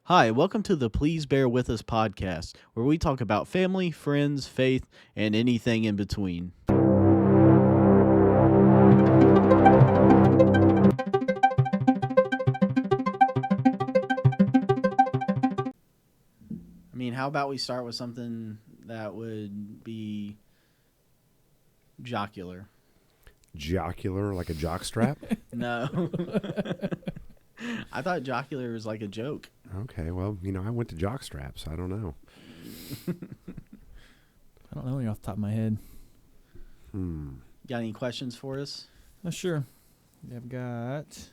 Hi, welcome to the Please Bear With Us podcast, where we talk about family, friends, faith, and anything in between. I mean, how about we start with something that would be jocular? Jocular, like a jockstrap? No. I thought jocular was like a joke. Okay, well, I went to jockstrap, so I don't know. I don't know any off the top of my head. Got any questions for us? Sure. I've got...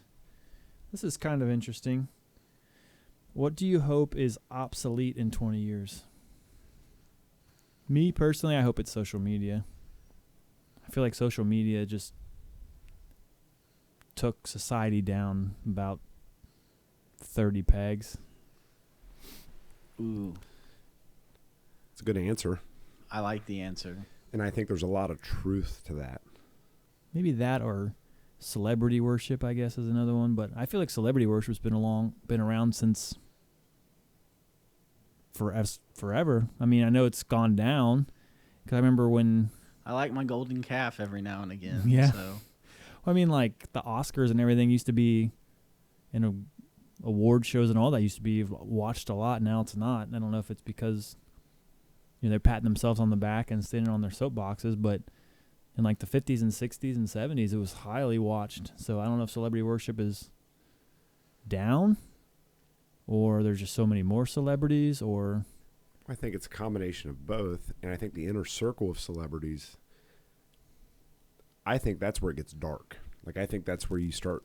This is kind of interesting. What do you hope is obsolete in 20 years? Me, personally, I hope it's social media. I feel like social media just took society down about 30 pegs. Ooh, It's a good answer, I like the answer. and I think there's a lot of truth to that. Maybe that or celebrity worship, I guess, is another one. But I feel like celebrity worship's been around since forever. I mean, I know it's gone down because I remember when. I like my golden calf every now and again. Yeah. So. I mean, like the Oscars and everything used to be, award shows and all that used to be watched a lot. Now it's not. I don't know if it's because, they're patting themselves on the back and standing on their soapboxes, but in like the 50s and 60s and 70s, it was highly watched. So I don't know if celebrity worship is down, or there's just so many more celebrities, or. I think it's a combination of both, and I think the inner circle of celebrities, I think that's where it gets dark. Like, I think that's where you start,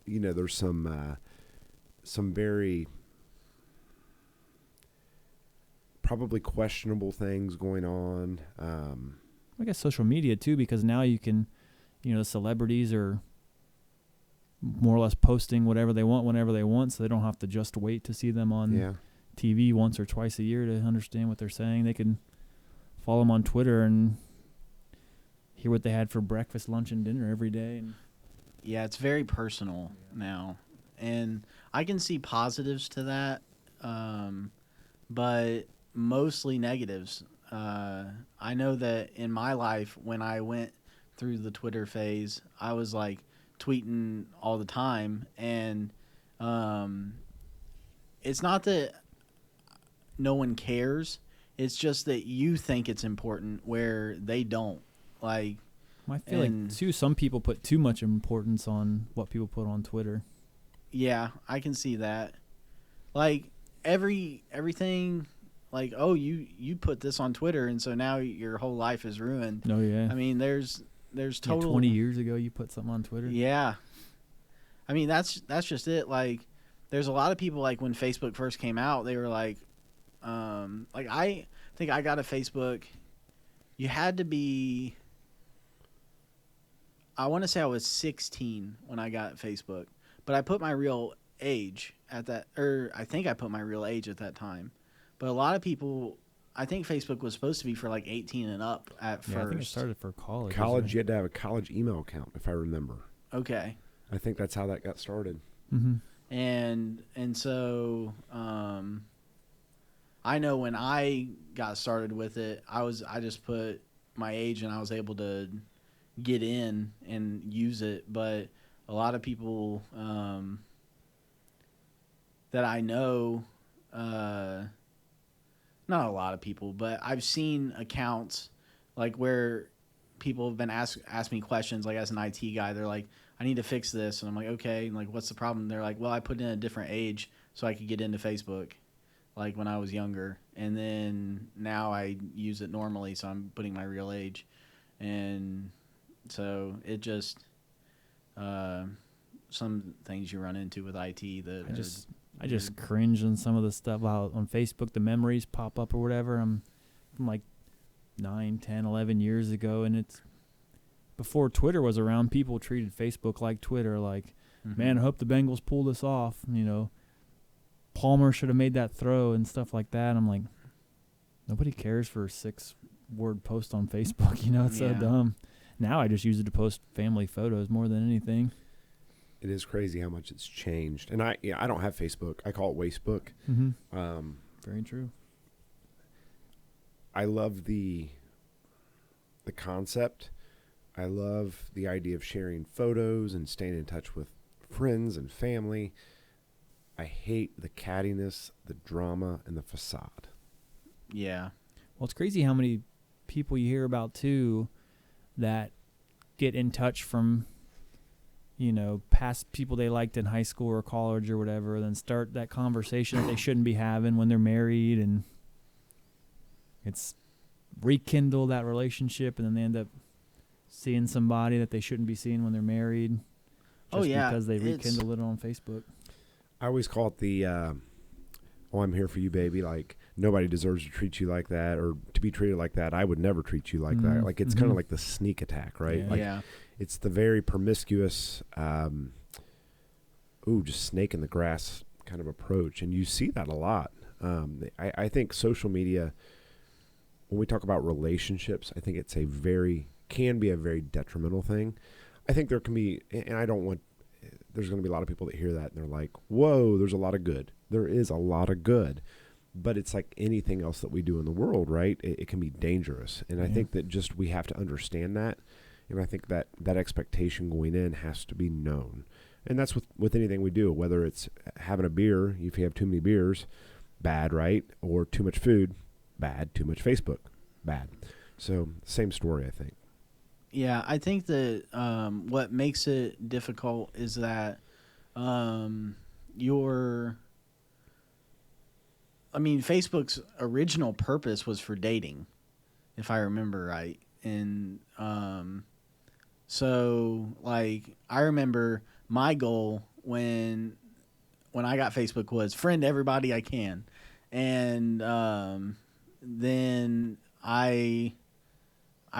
there's some very probably questionable things going on. I guess social media too, because now you can, the celebrities are more or less posting whatever they want whenever they want, so they don't have to just wait to see them on TV once or twice a year to understand what they're saying. They can follow them on Twitter and hear what they had for breakfast, lunch, and dinner every day. And Yeah, it's very personal now. And I can see positives to that, but mostly negatives. I know that in my life, when I went through the Twitter phase, I was like tweeting all the time. And it's not that no one cares. It's just that you think it's important where they don't. Like, I feel like, too, some people put too much importance on what people put on Twitter. Yeah, I can see that. Like, everything, like, oh, you put this on Twitter, and so now your whole life is ruined. Oh, yeah. I mean, there's total... 20 years ago, you put something on Twitter? Yeah. I mean, that's just it. Like, there's a lot of people, like, when Facebook first came out, they were like, I think I got a Facebook. You had to be... I want to say I was 16 when I got Facebook, but I put my real age at that, or I think I put my real age at that time. But a lot of people, I think Facebook was supposed to be for like 18 and up at first. I think it started for college. College, you had to have a college email account, if I remember. Okay. I think that's how that got started. Mm-hmm. And so I know when I got started with it, I just put my age and I was able to get in and use it. But a lot of people that I know, not a lot of people, but I've seen accounts like where people have been asked me questions, like as an IT guy, they're like, I need to fix this, and I'm like, okay, and like, what's the problem? They're like, well, I put in a different age so I could get into Facebook, like when I was younger, and then now I use it normally, so I'm putting my real age, and so it just some things you run into with IT that I just cringe on some of the stuff out on Facebook. The memories pop up or whatever. I'm from like 9, 10, 11 years ago, and it's before Twitter was around. People treated Facebook like Twitter. Like, man, I hope the Bengals pull this off. Palmer should have made that throw and stuff like that. I'm like, nobody cares for a 6-word post on Facebook. It's so dumb. Now I just use it to post family photos more than anything. It is crazy how much it's changed. And I don't have Facebook. I call it Wastebook. Mm-hmm. Very true. I love the concept. I love the idea of sharing photos and staying in touch with friends and family. I hate the cattiness, the drama, and the facade. Yeah. Well, it's crazy how many people you hear about too that get in touch from, past people they liked in high school or college or whatever, then start that conversation that they shouldn't be having when they're married, and it's rekindle that relationship, and then they end up seeing somebody that they shouldn't be seeing when they're married just because they rekindle it on Facebook. I always call it the I'm here for you, baby. Like, nobody deserves to treat you like that or to be treated like that. I would never treat you like that. Like, it's kind of like the sneak attack, right? It's the very promiscuous, just snake in the grass kind of approach. And you see that a lot. I think social media, when we talk about relationships, I think it's can be a very detrimental thing. I think there can be, and there's going to be a lot of people that hear that and they're like, whoa, there's a lot of good. There is a lot of good, but it's like anything else that we do in the world, right? It can be dangerous. And I think that we have to understand that. And I think that expectation going in has to be known. And that's with anything we do, whether it's having a beer, if you have too many beers, bad, right? Or too much food, bad. Too much Facebook, bad. So same story, I think. Yeah, I think that what makes it difficult is that Facebook's original purpose was for dating, if I remember right. And so, like, I remember my goal when I got Facebook was friend everybody I can. And then I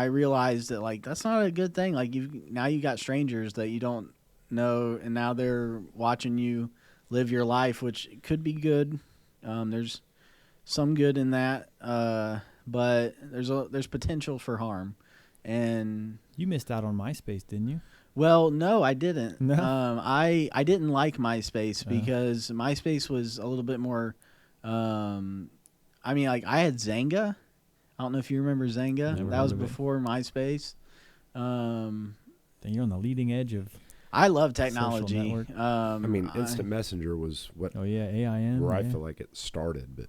realized that, like, that's not a good thing. Like, you got strangers that you don't know, and now they're watching you live your life, which could be good. There's some good in that, but there's potential for harm. And you missed out on MySpace, didn't you? Well, no, I didn't. No. I didn't like MySpace because MySpace was a little bit more. Like, I had Zanga. I don't know if you remember Zanga. Never That was heard of it. before MySpace. Then you're on the leading edge of. I love technology. Instant Messenger was what. Oh yeah, AIM. Where I feel like it started, but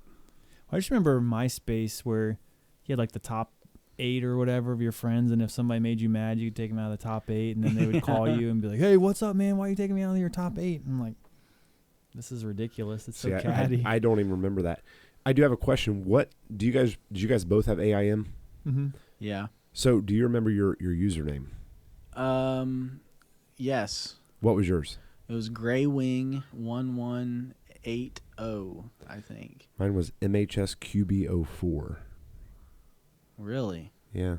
I just remember MySpace where you had like the top 8 or whatever of your friends, and if somebody made you mad, you could take them out of the top 8, and then they would call you and be like, "Hey, what's up, man? Why are you taking me out of your top 8?" And I'm like, "This is ridiculous. It's so catty." I don't even remember that. I do have a question. Did you guys both have AIM? Mm-hmm. Yeah. So, do you remember your username? Yes. What was yours? It was Graywing1180, I think. Mine was MHSQB04. Really? Yeah.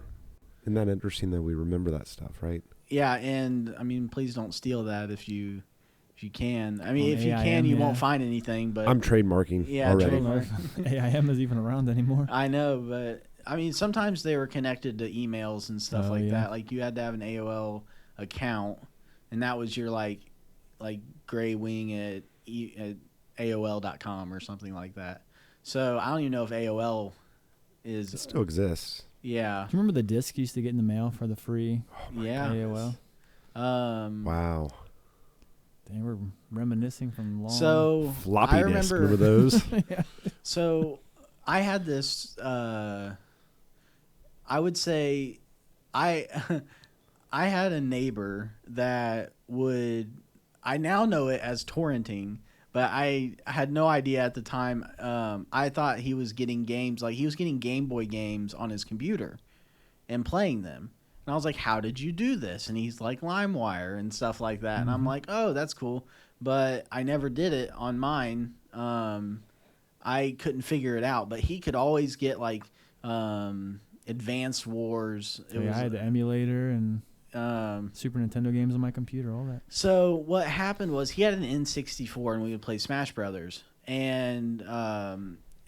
Isn't that interesting that we remember that stuff, right? Yeah, and please don't steal that if you can. If you AIM, can, you won't find anything. But I'm trademarking already. AIM is even around anymore. I know, but sometimes they were connected to emails and stuff that. Like, you had to have an AOL account, and that was your like graywing at AOL.com or something like that. So I don't even know if AOL is. It still exists. Yeah. Do you remember the disc you used to get in the mail for the free AOL? Wow. They were reminiscing from long. So floppy disk. Remember those? Yeah. So I had this. I would say, I had a neighbor that would. I now know it as torrenting, but I had no idea at the time. I thought he was getting games, like he was getting Game Boy games on his computer and playing them. And I was like, how did you do this? And he's like, LimeWire and stuff like that. And I'm like, oh, that's cool. But I never did it on mine. I couldn't figure it out. But he could always get like Advanced Wars. I had the emulator and Super Nintendo games on my computer, all that. So what happened was he had an N64 and we would play Smash Brothers. And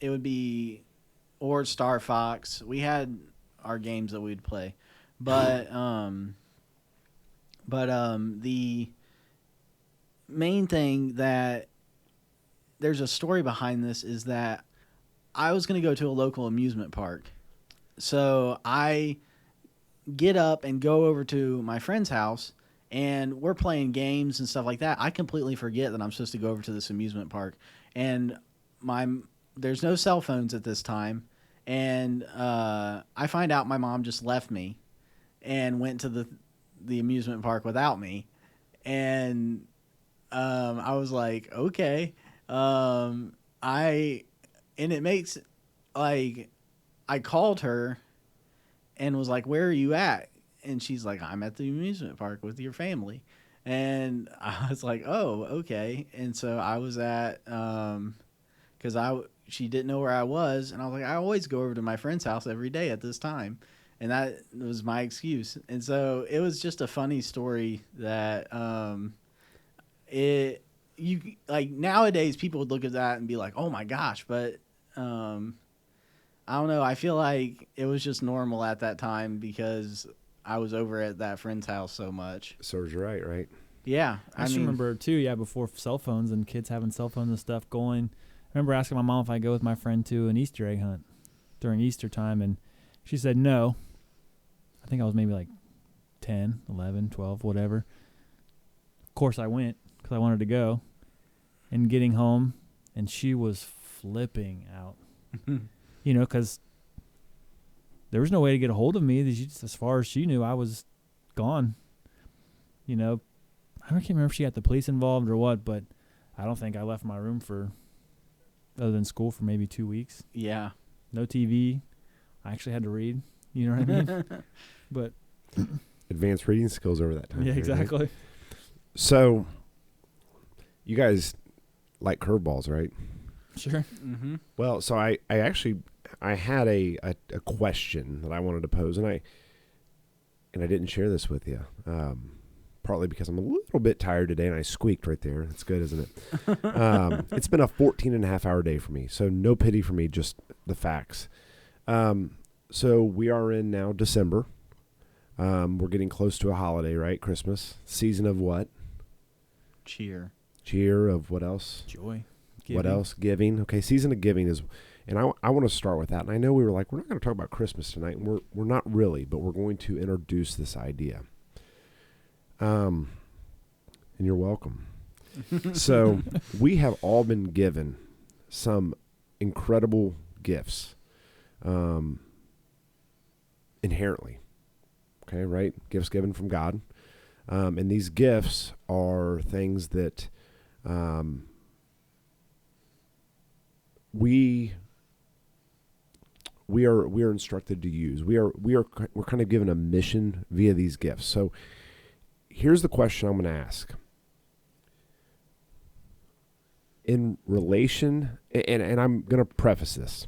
it would be, or Star Fox. We had our games that we'd play. But main thing that there's a story behind this is that I was going to go to a local amusement park. So I get up and go over to my friend's house, and we're playing games and stuff like that. I completely forget that I'm supposed to go over to this amusement park, and my there's no cell phones at this time, and I find out my mom just left me and went to the amusement park without me, and I was like, okay, I and it makes like I called her and was like, "Where are you at?" And she's like, "I'm at the amusement park with your family." And I was like, "Oh, okay." And so I was at because she didn't know where I was, and I was like, "I always go over to my friend's house every day at this time," and that was my excuse. And so it was just a funny story that it you like nowadays people would look at that and be like, "Oh my gosh," but I don't know. I feel like it was just normal at that time because I was over at that friend's house so much. Serves you right, right? Yeah, I just remember too, yeah, before cell phones and kids having cell phones and stuff going. I remember asking my mom if I go with my friend to an Easter egg hunt during Easter time, and she said no. I think I was maybe like 10, 11, 12, whatever. Of course I went because I wanted to go. And getting home, and she was flipping out. You know, because there was no way to get a hold of me. As far as she knew, I was gone. You know, I can't remember if she got the police involved or what, but I don't think I left my room other than school, for maybe 2 weeks. Yeah. No TV. I actually had to read. You know what I mean? But Advanced reading skills over that time. yeah, period, right? exactly. So, you guys like curveballs, right? Sure. Mm-hmm. Well, so I actually had a question that I wanted to pose, and I didn't share this with you, partly because I'm a little bit tired today, and I squeaked right there. That's good, isn't it? It's been a 14-and-a-half-hour day for me, so no pity for me, just the facts. So we are in now December. We're getting close to a holiday, right? Christmas. Season of what? Cheer. Cheer of what else? Joy. What else? Giving. Okay, season of giving is, and I want to start with that. And I know we were like, we're not going to talk about Christmas tonight, and we're not really, but we're going to introduce this idea. And you're welcome. So we have all been given some incredible gifts, inherently. Okay, right? Gifts given from God, and these gifts are things that. We are instructed to use. We're kind of given a mission via these gifts. So here's the question I'm going to ask. In relation, and I'm going to preface this.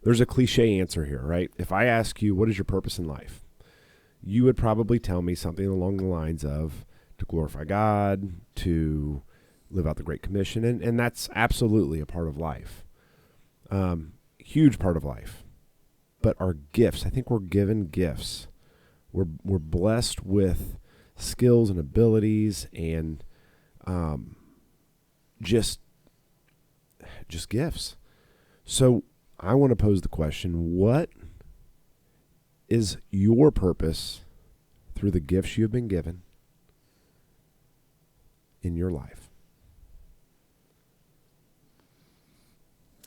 There's a cliche answer here, right? If I ask you, what is your purpose in life? You would probably tell me something along the lines of to glorify God, to live out the Great Commission, and that's absolutely a part of life. Huge part of life. But our gifts, I think we're given gifts. We're blessed with skills and abilities and just gifts. So I want to pose the question, what is your purpose through the gifts you have been given in your life?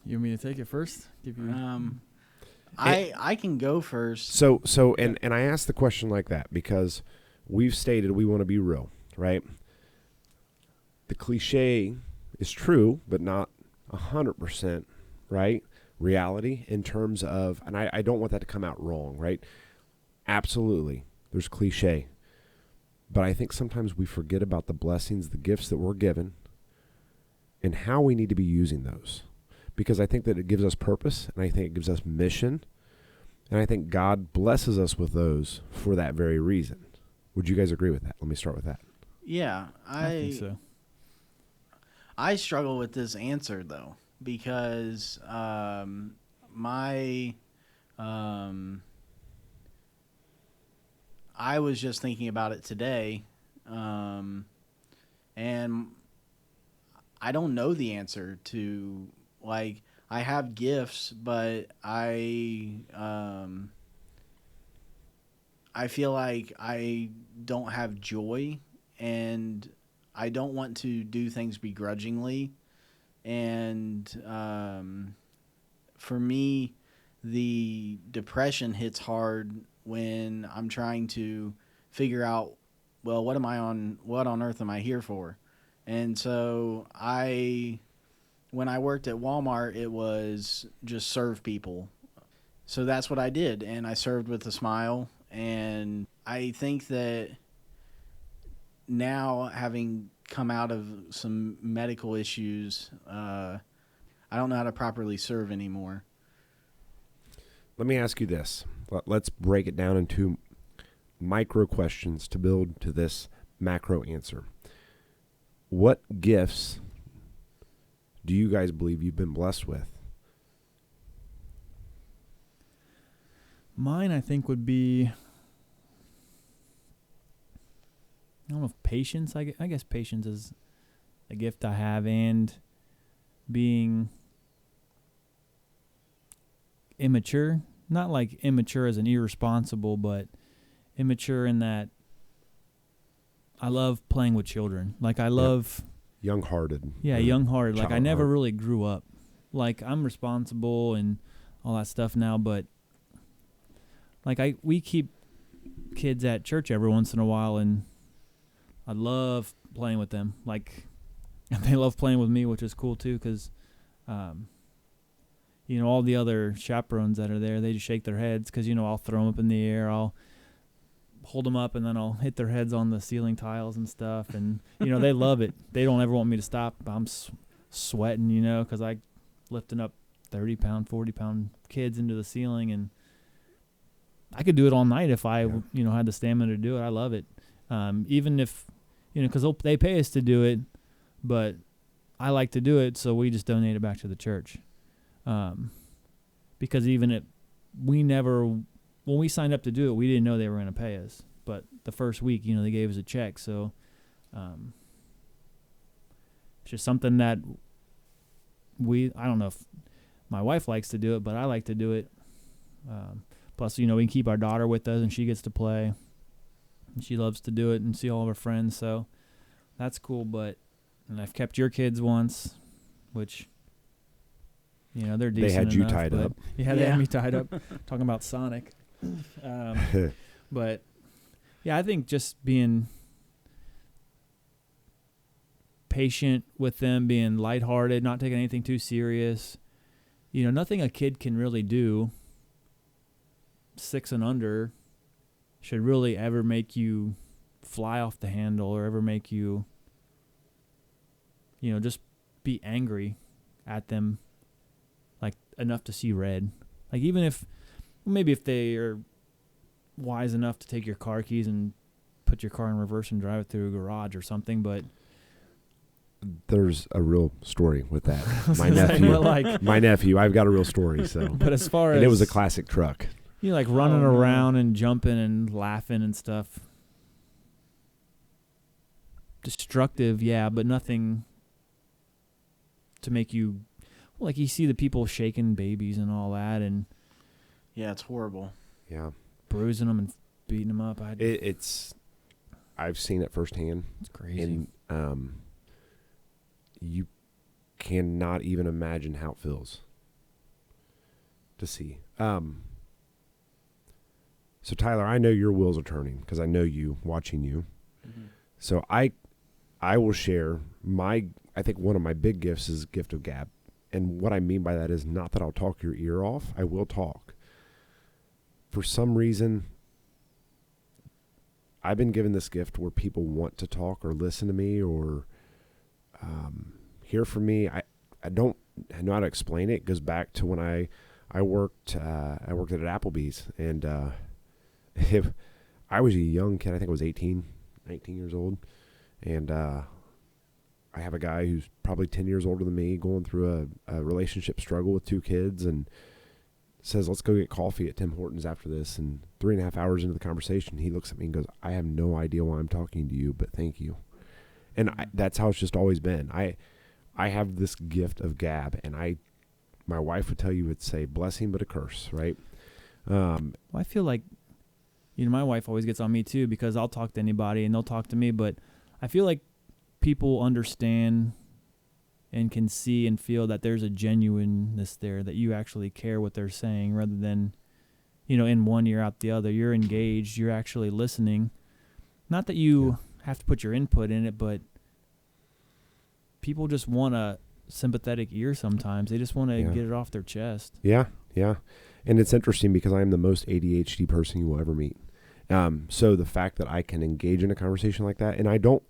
You want me to take it first? Give you. I can go first. So and I asked the question like that because we've stated we want to be real, right? The cliche is true, but not 100%, right? Reality in terms of, and I don't want that to come out wrong, right? Absolutely, there's cliche. But I think sometimes we forget about the blessings, the gifts that we're given, and how we need to be using those. Because I think that it gives us purpose, and I think it gives us mission, and I think God blesses us with those for that very reason. Would you guys agree with that? Let me start with that. Yeah, I think so. I struggle with this answer though because I was just thinking about it today. And I don't know the answer to, like, I have gifts, but I feel like I don't have joy, and I don't want to do things begrudgingly. And for me, the depression hits hard when I'm trying to figure out, well, what on earth am I here for? And so when I worked at Walmart, it was just serve people. So that's what I did, and I served with a smile. And I think that now, having come out of some medical issues, I don't know how to properly serve anymore. Let me ask you this. Let's break it down into micro questions to build to this macro answer. What gifts do you guys believe you've been blessed with? Mine, I think, would be, I don't know if patience. I guess patience is a gift I have, and being immature. Not like immature as an irresponsible, but immature in that I love playing with children. Like, I love... Young-hearted. Yeah, young-hearted. Like, I never heart. really grew up. Like, I'm responsible and all that stuff now, but like, we keep kids at church every once in a while, and I love playing with them. Like, and they love playing with me, which is cool too, because, you know, all the other chaperones that are there, they just shake their heads because, you know, I'll throw them up in the air, I'll hold them up, and then I'll hit their heads on the ceiling tiles and stuff, and, you know, they love it. They don't ever want me to stop. I'm sweating, you know, because I lifting up 30-pound, 40-pound kids into the ceiling, and I could do it all night if I, you know, had the stamina to do it. I love it. Even if, you know, because they pay us to do it, but I like to do it, so we just donate it back to the church. Because when we signed up to do it, we didn't know they were going to pay us. But the first week, you know, they gave us a check, so it's just something that I don't know if my wife likes to do it, but I like to do it. Plus, you know, we can keep our daughter with us, and she gets to play. And she loves to do it and see all of her friends, so that's cool. And I've kept your kids once, which, you know, they're decent They had you enough, tied up. Yeah, they had me tied up. Talking about Sonic. But, yeah, I think just being patient with them, being lighthearted, not taking anything too serious. You know, nothing a kid can really do, 6 and under, should really ever make you fly off the handle or ever make you, you know, just be angry at them, like, enough to see red. Like, even if, maybe if they are wise enough to take your car keys and put your car in reverse and drive it through a garage or something, but... There's a real story with that. My nephew, I've got a real story. So, but as far as... And it was a classic truck. You know, like running around and jumping and laughing and stuff. Destructive, yeah, but nothing to make you... Like, you see the people shaking babies and all that, and... Yeah, it's horrible. Yeah. Bruising them and beating them up. I've seen it firsthand. It's crazy. And you cannot even imagine how it feels to see. So, Tyler, I know your wheels are turning because I know you, watching you. Mm-hmm. So I will share I think one of my big gifts is gift of gab. And what I mean by that is not that I'll talk your ear off. I will talk. For some reason, I've been given this gift where people want to talk or listen to me or hear from me. I don't know how to explain it. It goes back to when I worked at Applebee's, and I was a young kid. I think I was 18, 19 years old, and I have a guy who's probably 10 years older than me going through a relationship struggle with 2 kids, and says, let's go get coffee at Tim Hortons after this. And 3.5 hours into the conversation, he looks at me and goes, I have no idea why I'm talking to you, but thank you. And that's how it's just always been. I have this gift of gab, and my wife would tell you it's a blessing but a curse, right? Well, I feel like, my wife always gets on me too because I'll talk to anybody and they'll talk to me, but I feel like people understand and can see and feel that there's a genuineness there, that you actually care what they're saying rather than, in one ear out the other. You're engaged. You're actually listening. Not that you have to put your input in it, but people just want a sympathetic ear sometimes. They just want to get it off their chest. Yeah, yeah. And it's interesting because I am the most ADHD person you will ever meet. So the fact that I can engage in a conversation like that, and I don't,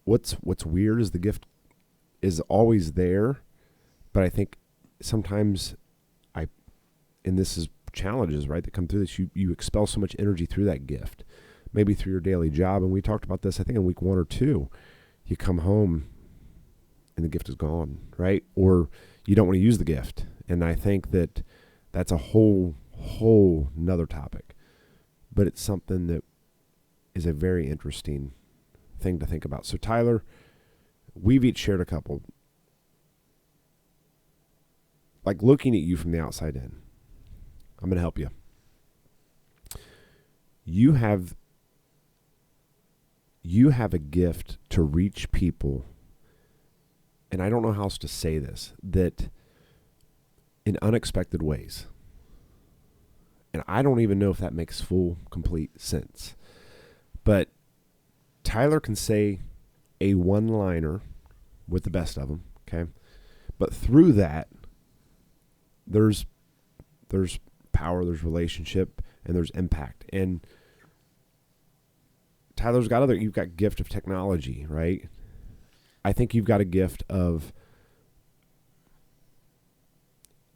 what's weird is the gift is always there, but I think sometimes and this is challenges, right, that come through this, you expel so much energy through that gift, maybe through your daily job. And we talked about this, I think in week 1 or 2, you come home and the gift is gone, right? Or you don't want to use the gift. And I think that that's a whole nother topic, but it's something that is a very interesting thing to think about. So Tyler, we've each shared a couple. Like, looking at you from the outside in, I'm going to help you. You have a gift to reach people, and I don't know how else to say this, that in unexpected ways. And I don't even know if that makes full, complete sense. But Tyler can say a one-liner with the best of them, okay? But through that, there's power, there's relationship, and there's impact. And Tyler's got you've got gift of technology, right? I think you've got a gift of,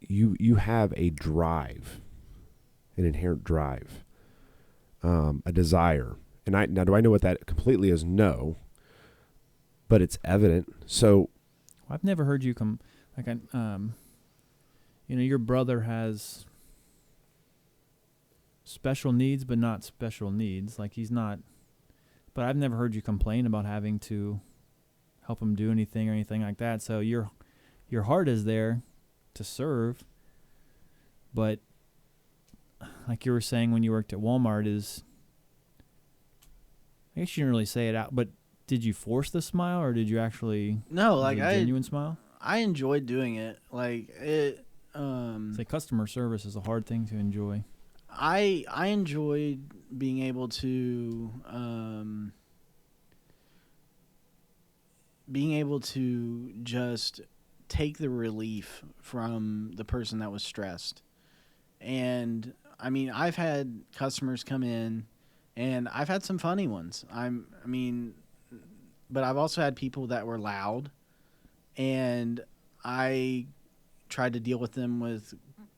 you have a drive, an inherent drive, a desire. And now do I know what that completely is? No, but it's evident. So I've never heard you your brother has special needs, but not special needs. Like, he's not, but I've never heard you complain about having to help him do anything or anything like that. So your heart is there to serve, but like you were saying when you worked at Walmart, I guess you didn't really say it out, but did you force the smile, or did you actually? No, like a genuine smile. I enjoyed doing it. Like it. It's like customer service is a hard thing to enjoy. I enjoyed being able to just take the relief from the person that was stressed. And I mean, I've had customers come in, and I've had some funny ones. But I've also had people that were loud, and I tried to deal with them with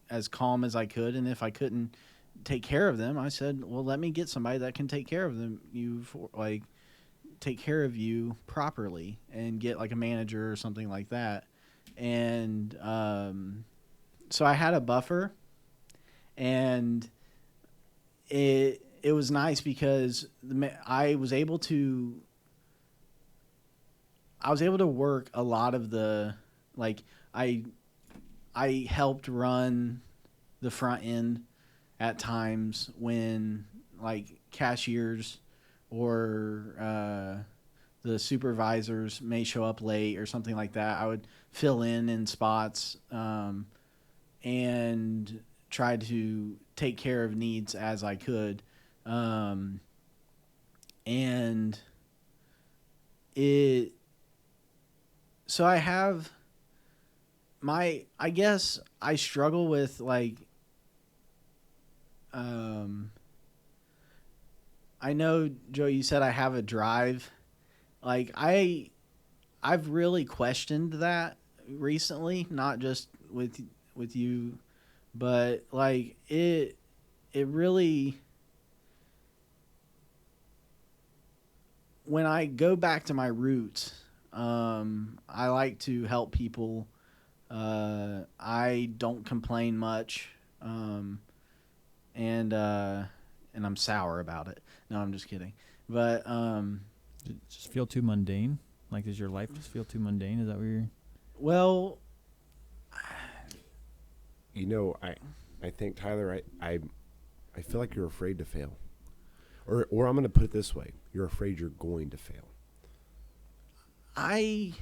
as calm as I could. And if I couldn't take care of them, I said, well, let me get somebody that can take care of them. Take care of you properly, and get like a manager or something like that. And so I had a buffer, and it was nice because I was able to work a lot of the, like, I helped run the front end at times when, like, cashiers or the supervisors may show up late or something like that. I would fill in spots and try to take care of needs as I could. And so I have I guess I struggle with, like, I know, Joe, you said I have a drive. Like, I've really questioned that recently, not just with you, but like it really, when I go back to my roots, I like to help people. I don't complain much, and I'm sour about it. No, I'm just kidding. But Does it just feel too mundane? Like, does your life just feel too mundane? Is that what you're... Well, You know, I think, Tyler, I feel like you're afraid to fail. Or I'm going to put it this way. You're afraid you're going to fail. I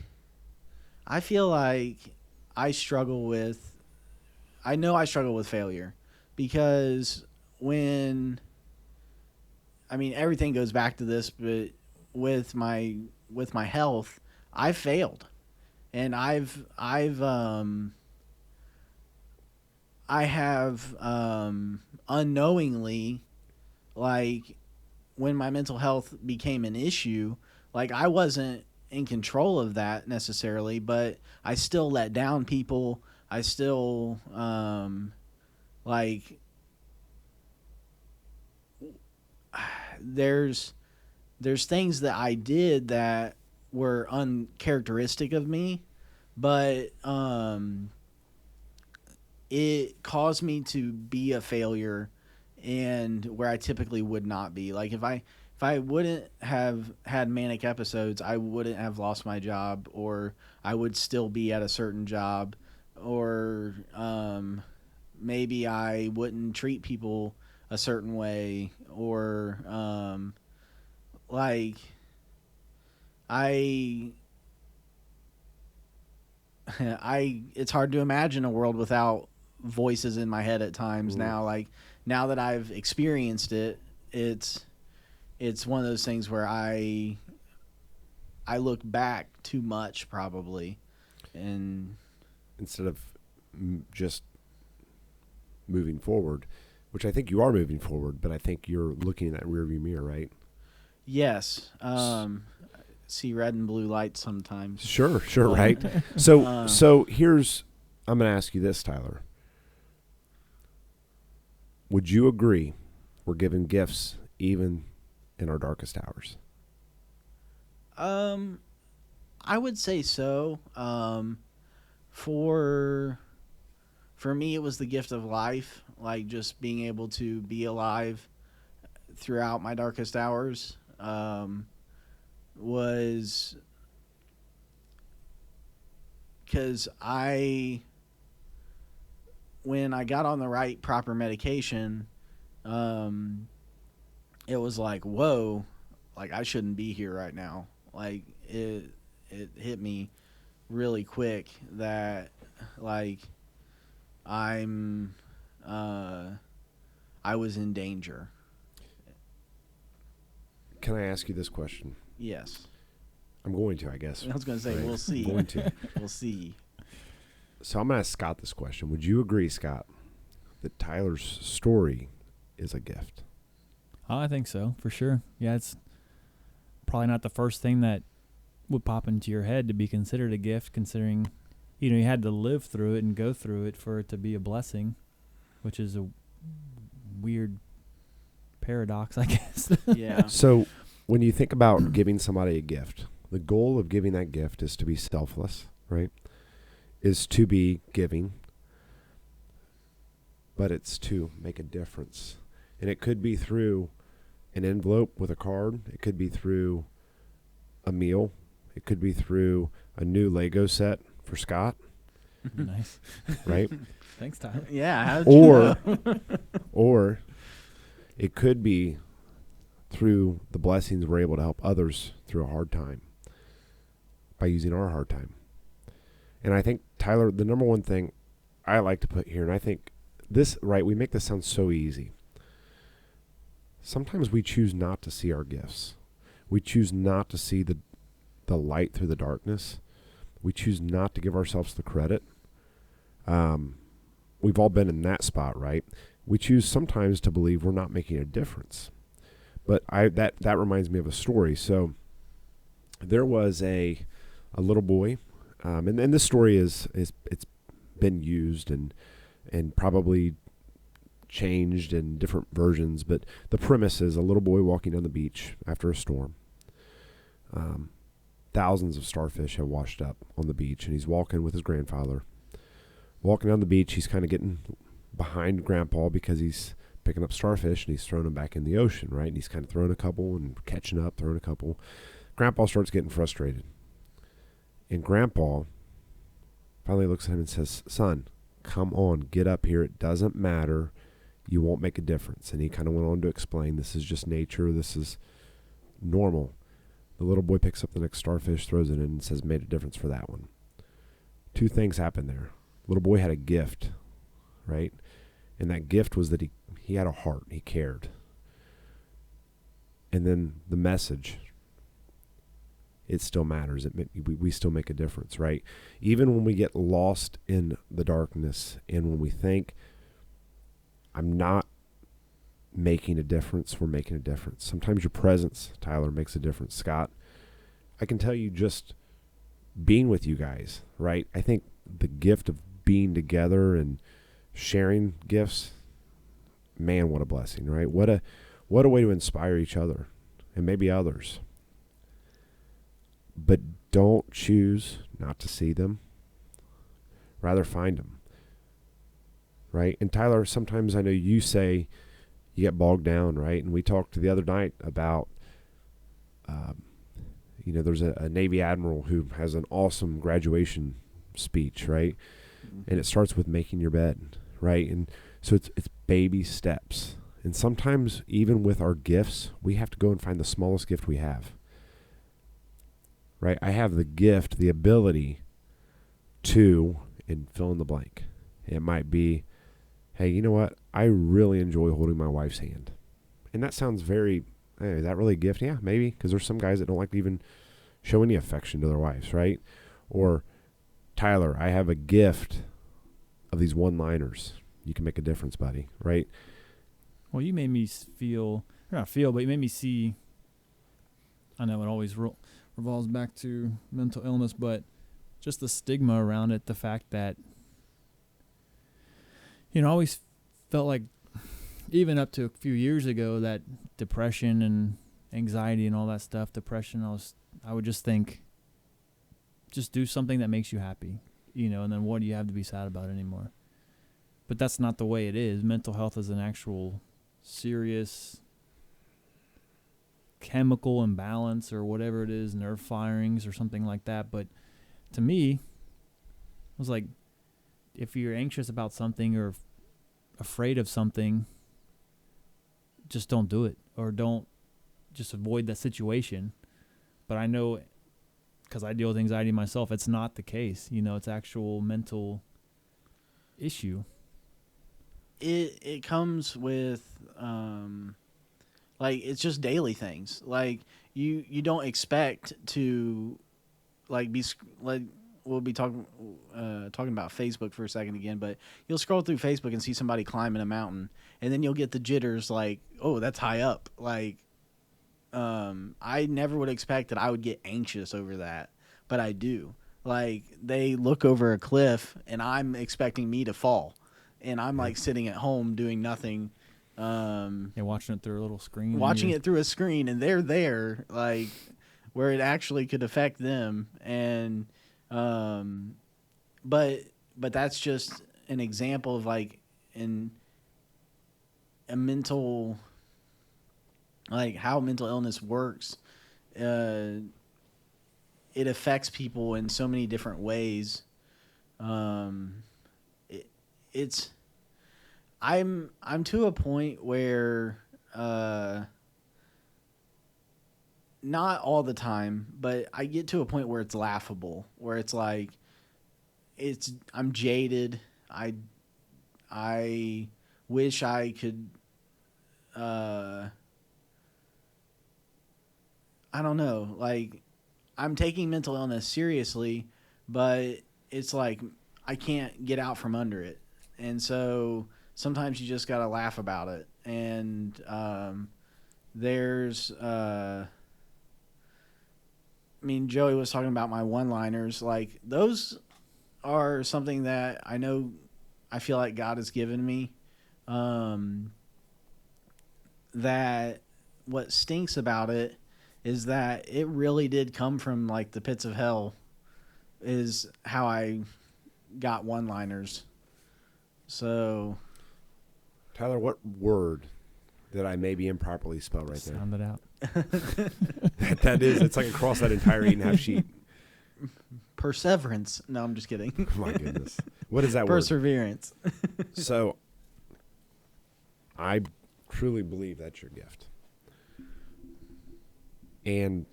feel like I know I struggle with failure because everything goes back to this, but with my health, I failed. And I have unknowingly, like, when my mental health became an issue, like, I wasn't in control of that necessarily, but I still let down people. I still like there's things that I did that were uncharacteristic of me, but it caused me to be a failure, and where I typically would not be. Like, if I wouldn't have had manic episodes, I wouldn't have lost my job, or I would still be at a certain job, or maybe I wouldn't treat people a certain way, or like I it's hard to imagine a world without voices in my head at times. Now, like, now that I've experienced it, it's one of those things where I look back too much, probably, and instead of just moving forward, which I think you are moving forward, but I think you're looking in that rearview mirror, right? yes, see red and blue lights sometimes. Sure, right? So here's, I'm going to ask you this, Tyler. Would you agree we're given gifts even in our darkest hours? I would say so. For me, it was the gift of life, like just being able to be alive throughout my darkest hours. Was because when I got on the right proper medication, it was like, whoa, like, I shouldn't be here right now. Like, it hit me really quick that, like, I was in danger. Can I ask you this question? Yes. I'm going to, I guess. I was going to say, Right. We'll see. I'm going to. We'll see. So I'm going to ask Scott this question. Would you agree, Scott, that Tyler's story is a gift? Oh, I think so, for sure. Yeah, it's probably not the first thing that would pop into your head to be considered a gift, considering, you had to live through it and go through it for it to be a blessing, which is a weird paradox, I guess. Yeah. So when you think about giving somebody a gift, the goal of giving that gift is to be selfless, right? Is to be giving, but it's to make a difference. And it could be through an envelope with a card. It could be through a meal. It could be through a new Lego set for Scott, Nice. right? Thanks, Tyler. Yeah. How'd you know? Or it could be through the blessings we're able to help others through a hard time by using our hard time. And I think, Tyler, the number one thing I like to put here, and I think this, right, we make this sound so easy. Sometimes we choose not to see our gifts. We choose not to see the light through the darkness. We choose not to give ourselves the credit. We've all been in that spot, right? We choose sometimes to believe we're not making a difference. But that reminds me of a story. So there was a little boy, and this story is it's been used and probably changed in different versions, but the premise is a little boy walking down the beach after a storm. Thousands of starfish have washed up on the beach, and he's walking with his grandfather. Walking down the beach, he's kind of getting behind Grandpa because he's picking up starfish, and he's throwing them back in the ocean, right? And he's kind of throwing a couple and catching up, throwing a couple. Grandpa starts getting frustrated. And Grandpa finally looks at him and says, son, come on, get up here. It doesn't matter. You won't make a difference. And he kind of went on to explain, this is just nature. This is normal. The little boy picks up the next starfish, throws it in, and says, made a difference for that one. Two things happened there. Little boy had a gift, right? And that gift was that he had a heart. He cared. And then the message, it still matters. We still make a difference, right? Even when we get lost in the darkness and when we think, I'm not making a difference, we're making a difference. Sometimes your presence, Tyler, makes a difference. Scott, I can tell you just being with you guys, right? I think the gift of being together and sharing gifts, man, what a blessing, right? What a way to inspire each other and maybe others. But don't choose not to see them. Rather find them, right? And Tyler, sometimes I know you say you get bogged down, right? And we talked the other night about, there's a Navy admiral who has an awesome graduation speech, right? Mm-hmm. And it starts with making your bed, right? And so it's baby steps. And sometimes even with our gifts, we have to go and find the smallest gift we have, right? I have the gift, the ability to, and fill in the blank. It might be, hey, you know what? I really enjoy holding my wife's hand. And that sounds very, hey, is that really a gift? Yeah, maybe, because there's some guys that don't like to even show any affection to their wives, right? Or, Tyler, I have a gift of these one-liners. You can make a difference, buddy, right? Well, you made me feel, or not feel, but you made me see, I know it always revolves back to mental illness, but just the stigma around it, the fact that, I always felt like, even up to a few years ago, that depression and anxiety and all that stuff, I would just think, just do something that makes you happy, and then what do you have to be sad about anymore? But that's not the way it is. Mental health is an actual serious chemical imbalance or whatever it is, nerve firings or something like that. But to me, it was like, if you're anxious about something or afraid of something, just don't do it, or don't just avoid that situation. But I know, because I deal with anxiety myself, it's not the case. It's actual mental issue. It comes with it's just daily things. Like you don't expect to we'll be talking about Facebook for a second again, but you'll scroll through Facebook and see somebody climbing a mountain, and then you'll get the jitters like, oh, that's high up. Like, I never would expect that I would get anxious over that, but I do. Like, they look over a cliff, and I'm expecting me to fall, and I'm like sitting at home doing nothing. Watching it through a little screen. Watching it through a screen, and they're there, like, where it actually could affect them, and but that's just an example of like in a mental, like how mental illness works. It affects people in so many different ways. It's I'm to a point where not all the time, but I get to a point where it's laughable, where it's like I'm jaded. I wish I could I don't know, like I'm taking mental illness seriously, but it's like I can't get out from under it. And so sometimes you just got to laugh about it. And there's Joey was talking about my one-liners. Like, those are something that I feel like God has given me. That what stinks about it is that it really did come from, like, the pits of hell is how I got one-liners. So, Tyler, what word that I maybe improperly spell right there. Sound it out. That is, it's like across that entire 8.5 sheet. Perseverance. No, I'm just kidding. My goodness. What is that word? Perseverance. So, I truly believe that's your gift. And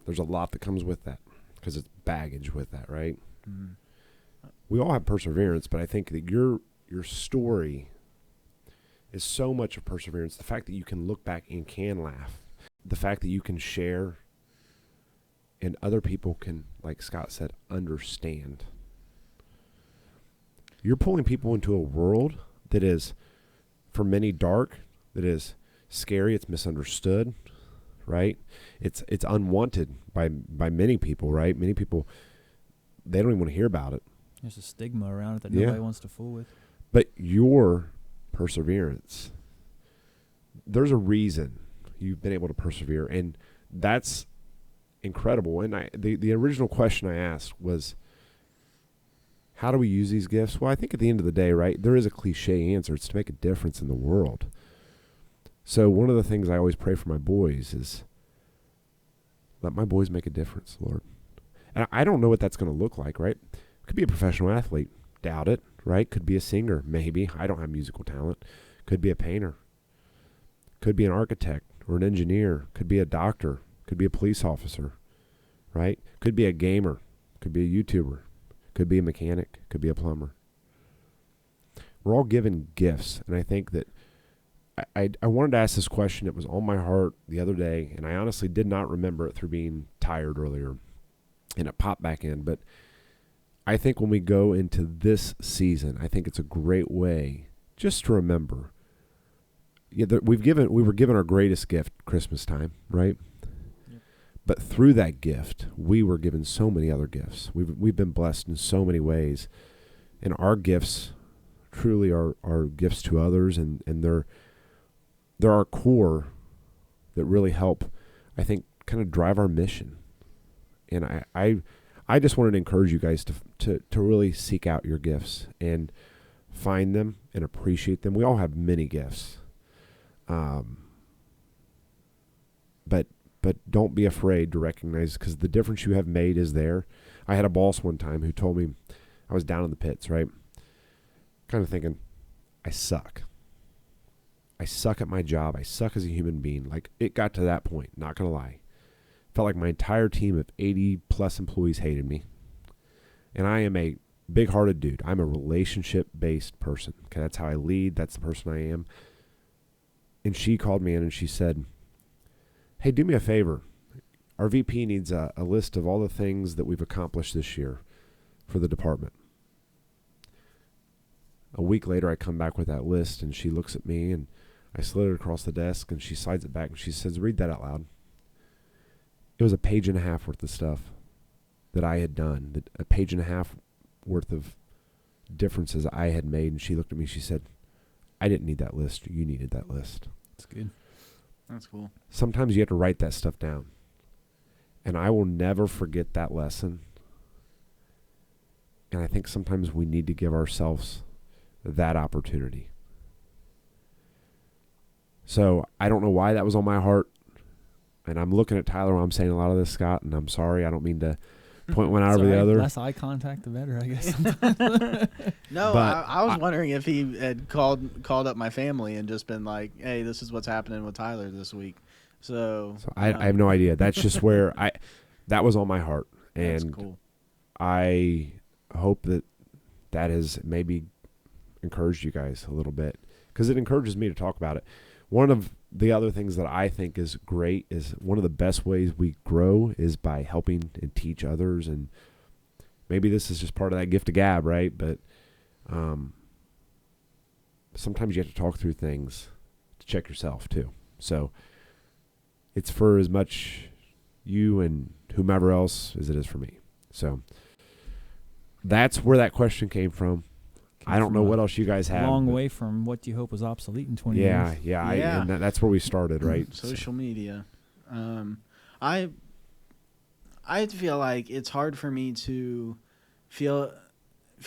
there's a lot that comes with that because it's baggage with that, right? Mm. We all have perseverance, but I think that your story is so much of perseverance. The fact that you can look back and can laugh, the fact that you can share and other people can, like Scott said, understand. You're pulling people into a world that is, for many, dark, that is scary, it's misunderstood, right? It's unwanted by many people, right? Many people, they don't even want to hear about it. There's a stigma around it that Yeah. nobody wants to fool with. But your perseverance, there's a reason you've been able to persevere, and that's incredible. And the original question I asked was, how do we use these gifts? Well, I think at the end of the day, right, there is a cliche answer. It's to make a difference in the world. So one of the things I always pray for my boys is, let my boys make a difference, Lord. And I don't know what that's going to look like, right? Could be a professional athlete. Doubt it, right? Could be a singer, maybe. I don't have musical talent. Could be a painter. Could be an architect or an engineer. Could be a doctor. Could be a police officer, right? Could be a gamer. Could be a YouTuber. Could be a mechanic. Could be a plumber. We're all given gifts, and I think that I wanted to ask this question. It was on my heart the other day, and I honestly did not remember it through being tired earlier, and it popped back in. But I think when we go into this season, I think it's a great way just to remember. Yeah, we were given our greatest gift, Christmas time, right? Yep. But through that gift, we were given so many other gifts. We've been blessed in so many ways, and our gifts truly are gifts to others, and they're our core that really help, I think, kind of drive our mission. And I just wanted to encourage you guys to really seek out your gifts and find them and appreciate them. We all have many gifts. But don't be afraid to recognize, because the difference you have made is there. I had a boss one time who told me, I was down in the pits, right? Kind of thinking, I suck. I suck at my job. I suck as a human being. Like, it got to that point, not going to lie. Felt like my entire team of 80 plus employees hated me. And I am a big-hearted dude. I'm a relationship-based person. Okay, that's how I lead. That's the person I am. And she called me in and she said, hey, do me a favor. Our VP needs a list of all the things that we've accomplished this year for the department. A week later, I come back with that list, and she looks at me, and I slid it across the desk, and she slides it back, and she says, read that out loud. It was a page and a half worth of stuff that I had done, a page and a half worth of differences I had made. And she looked at me, she said, I didn't need that list. You needed that list. That's good. That's cool. Sometimes you have to write that stuff down. And I will never forget that lesson. And I think sometimes we need to give ourselves that opportunity. So I don't know why that was on my heart. And I'm looking at Tyler while I'm saying a lot of this, Scott, and I'm sorry. I don't mean to point one out over the other. Less eye contact, the better, I guess. No, But I was wondering if he had called up my family and just been like, hey, this is what's happening with Tyler this week. So I have no idea. That's just where that was on my heart. That's And cool. I hope that has maybe encouraged you guys a little bit, because it encourages me to talk about it. One of the other things that I think is great is one of the best ways we grow is by helping and teach others. And maybe this is just part of that gift of gab, right? But sometimes you have to talk through things to check yourself too. So it's for as much you and whomever else as it is for me. So that's where that question came from. I don't know what else you guys have. Long way from what you hope was obsolete in 20 years. Yeah. Yeah. And that's where we started, right? Social media. I feel like it's hard for me to feel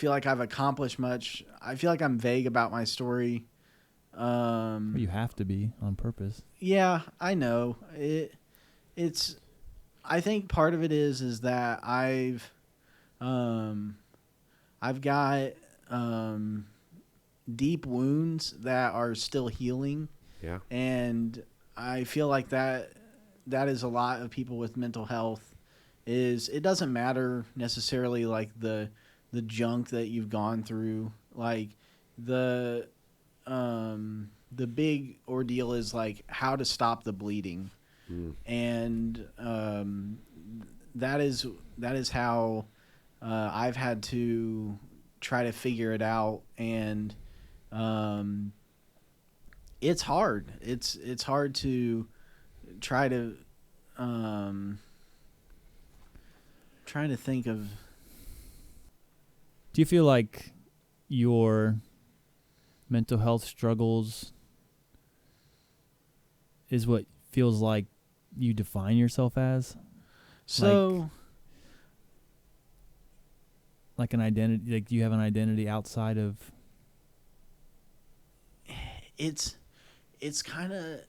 like I've accomplished much. I feel like I'm vague about my story. Well, you have to be on purpose. Yeah, I know. It's I think part of it is that I've got deep wounds that are still healing, Yeah. and I feel like that is a lot of people with mental health. Is it doesn't matter necessarily like the junk that you've gone through, like the big ordeal is like how to stop the bleeding. And that is how I've had to try to figure it out, and it's hard. It's hard to try to trying to think of. Do you feel like your mental health struggles is what feels like you define yourself as? So like an identity, like do you have an identity outside of? it's kind of,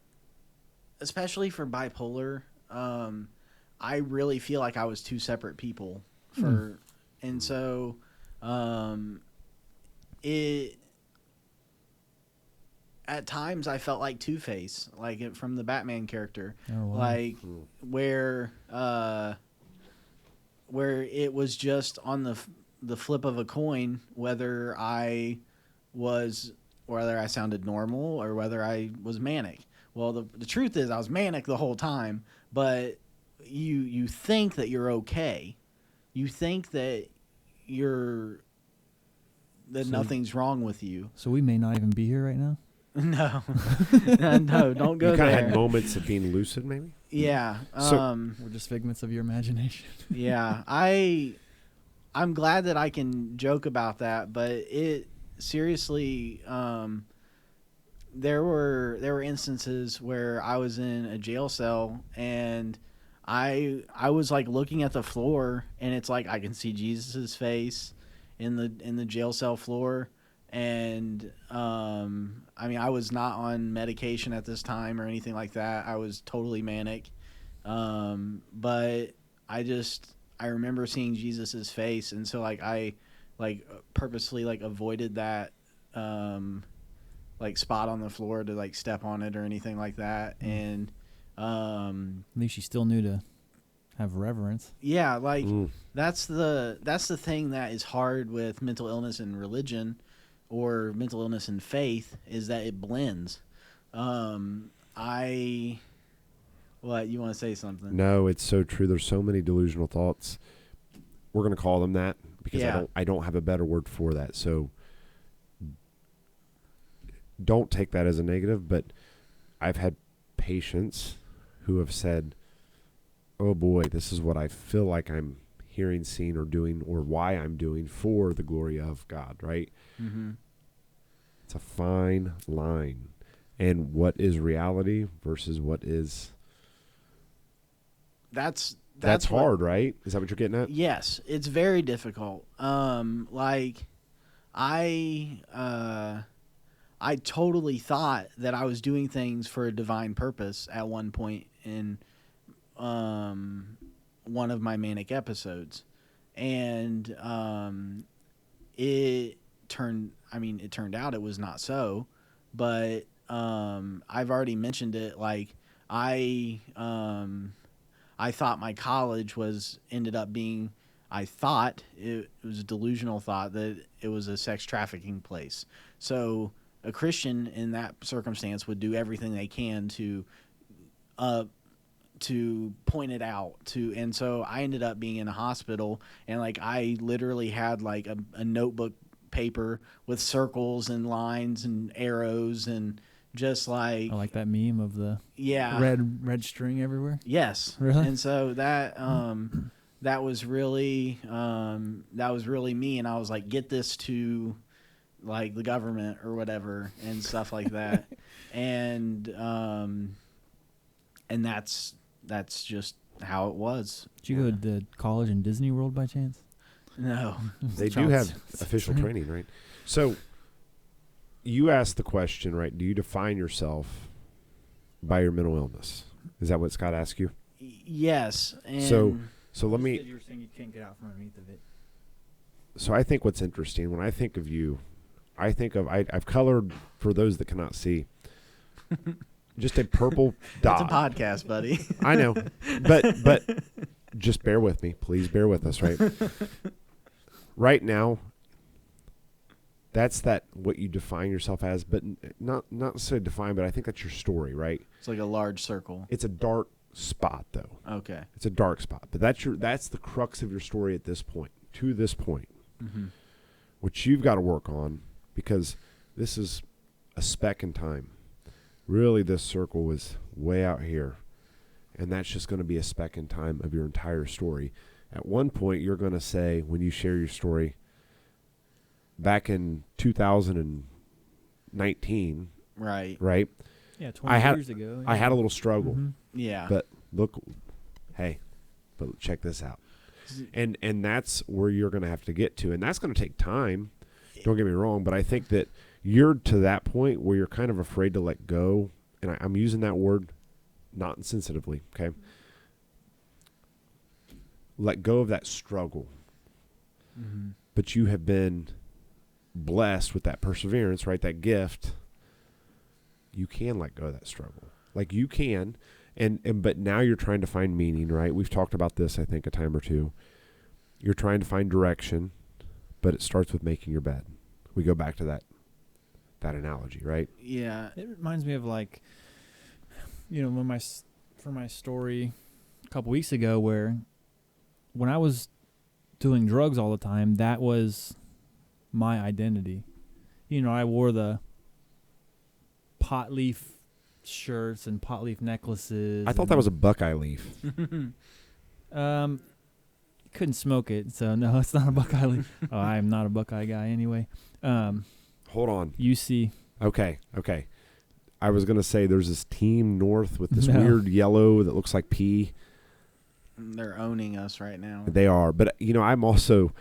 especially for bipolar, I really feel like I was two separate people for, and so it at times I felt like Two-Face, like it, from the Batman character, Oh, wow. like where it was just on the flip of a coin whether I sounded normal or whether I was manic. Well, the truth is I was manic the whole time, but you think that you're okay. You think that nothing's wrong with you. So we may not even be here right now. No, no, don't go You kind of there. had moments of being lucid, maybe. Yeah. So- We're just figments of your imagination. Yeah. I'm glad that I can joke about that, but it seriously, there were instances where I was in a jail cell and I was like looking at the floor, and it's like I can see Jesus's face in the jail cell floor. And I mean, I was not on medication at this time or anything like that. I was totally manic, but I remember seeing Jesus's face, and so like I purposely like avoided that like spot on the floor to like step on it or anything like that. And At least you still knew to have reverence. yeah, like that's the thing that is hard with mental illness and religion, or mental illness and faith, is that it blends. What, you want to say something? No, it's so true. There's so many delusional thoughts. We're going to call them that because Yeah. I don't have a better word for that. So don't take that as a negative, but I've had patients who have said, oh boy, this is what I feel like I'm hearing, seeing, or doing, or why I'm doing for the glory of God, right? Mm-hmm. It's a fine line. And what is reality versus what is... That's That's what- hard, right? Is that what you're getting at? Yes, it's very difficult. Like I totally thought that I was doing things for a divine purpose at one point in one of my manic episodes, and it turned out it was not so. But I've already mentioned it. Like I thought my college ended up being. I thought it was a delusional thought that it was a sex trafficking place. So a Christian in that circumstance would do everything they can to point it out to. And so I ended up being in a hospital, and like I literally had like a notebook paper with circles and lines and arrows and just like I like that meme of the yeah red string everywhere. yes Really? And so that that was really me, and I was like, get this to like the government or whatever and stuff like that. And that's just how it was. Did you go to college in Disney World by chance? No. They do have official training, right? So you asked the question, right? Do you define yourself by your mental illness? Is that what Scott asked you? Yes. And So let me. You were saying you can't get out from underneath of it. So I think what's interesting when I think of you, I've colored for those that cannot see, just a purple dot. It's a podcast, buddy. I know, but just bear with me, please bear with us, right? Right now, that's what you define yourself as, but not necessarily define, but I think that's your story, right? It's like a large circle. It's a dark spot, though. Okay. It's a dark spot, but that's the crux of your story at this point, to this point, which you've got to work on, because this is a speck in time. Really, this circle was way out here, and that's just going to be a speck in time of your entire story. At one point, you're going to say, when you share your story, back in 2019, Right. Yeah, 20 years ago. I had a little struggle, Yeah. but look, hey, but check this out. And that's where you're going to have to get to, and that's going to take time. Don't get me wrong, but I think that you're to that point where you're kind of afraid to let go, and I'm using that word not insensitively, okay? Let go of that struggle. But you have been blessed with that perseverance, right? That gift. You can let go of that struggle. Like you can, but now you're trying to find meaning, right? We've talked about this, I think, a time or two. You're trying to find direction, but it starts with making your bed. We go back to that analogy, right? Yeah. It reminds me of like, for my story a couple weeks ago, where when I was doing drugs all the time, that was my identity. I wore the pot leaf shirts and pot leaf necklaces. I thought that was a Buckeye leaf. Couldn't smoke it, so no, it's not a Buckeye leaf. Oh, I'm not a Buckeye guy anyway. Hold on. UC. Okay. I was going to say there's this team north with this weird yellow that looks like pea. They're owning us right now. They are. But, I'm also,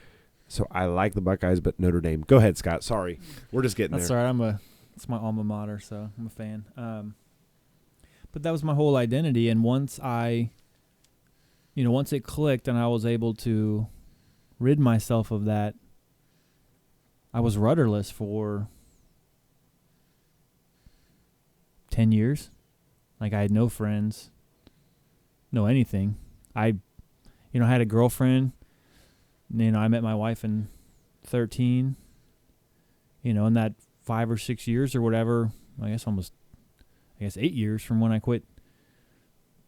so I like the Buckeyes, but Notre Dame. Go ahead, Scott. Sorry. We're just getting That's there. all right. It's my alma mater, so I'm a fan. But that was my whole identity. And once once it clicked and I was able to rid myself of that, I was rudderless for 10 years. Like I had no friends, no anything. I had a girlfriend. I met my wife in 13. In that 5 or 6 years or whatever, I guess 8 years from when I quit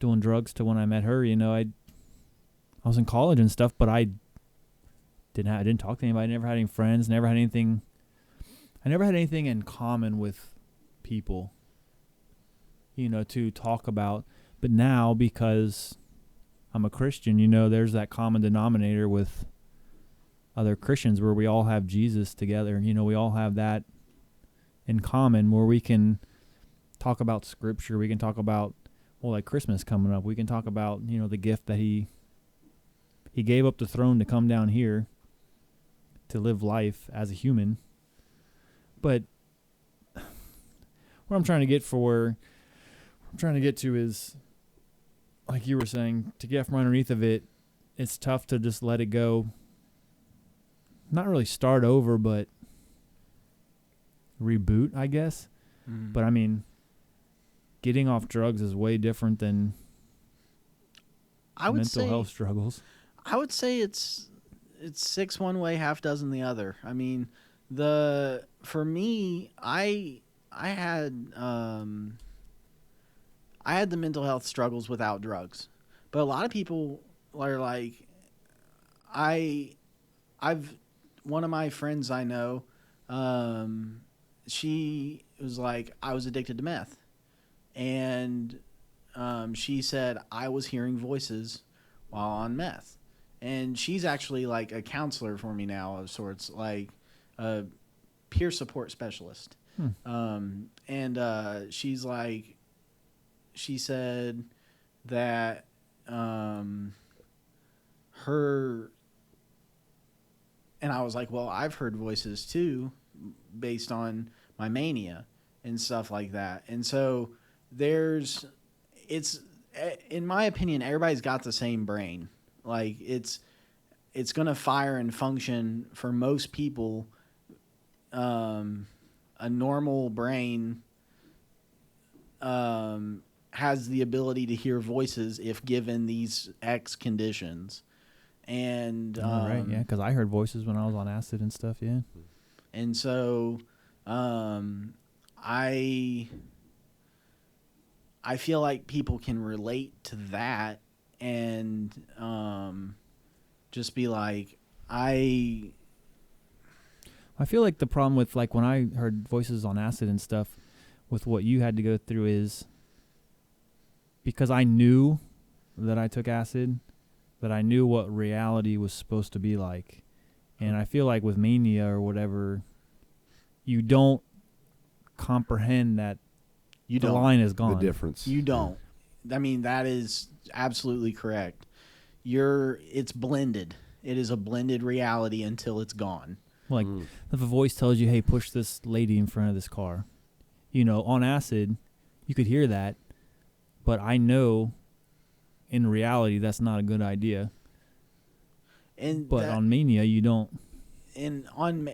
doing drugs to when I met her. I was in college and stuff, but I didn't talk to anybody. I never had any friends. I never had anything in common with people, to talk about. But now, because I'm a Christian, there's that common denominator with other Christians where we all have Jesus together. We all have that in common where we can talk about Scripture. We can talk about, like Christmas coming up. We can talk about, the gift that He gave up the throne to come down here to live life as a human. But what I'm trying to get to is, like you were saying, to get from underneath of it, it's tough to just let it go. Not really start over, but reboot, I guess. But I mean, getting off drugs is way different than mental health struggles. I would say it's 6 one way, half dozen the other. I mean, for me, I had the mental health struggles without drugs, but a lot of people are like, one of my friends I know, she was like, I was addicted to meth, and she said I was hearing voices while on meth. And she's actually like a counselor for me now of sorts, like a peer support specialist. She's like, she said that her, and I was like, well, I've heard voices too, based on my mania and stuff like that. And so it's in my opinion, everybody's got the same brain. Like it's gonna fire and function for most people. A normal brain has the ability to hear voices if given these X conditions. And right, yeah, because I heard voices when I was on acid and stuff. Yeah, and so I feel like people can relate to that and just be like, I feel like the problem with like when I heard voices on acid and stuff, with what you had to go through is because I knew that I took acid, that I knew what reality was supposed to be like, and I feel like with mania or whatever, you don't comprehend that you the don't line is gone. The difference. You don't. I mean, that is absolutely correct. It's blended. It is a blended reality until it's gone. Like if a voice tells you, "Hey, push this lady in front of this car," on acid, you could hear that, but I know in reality that's not a good idea. But on mania, you don't. And on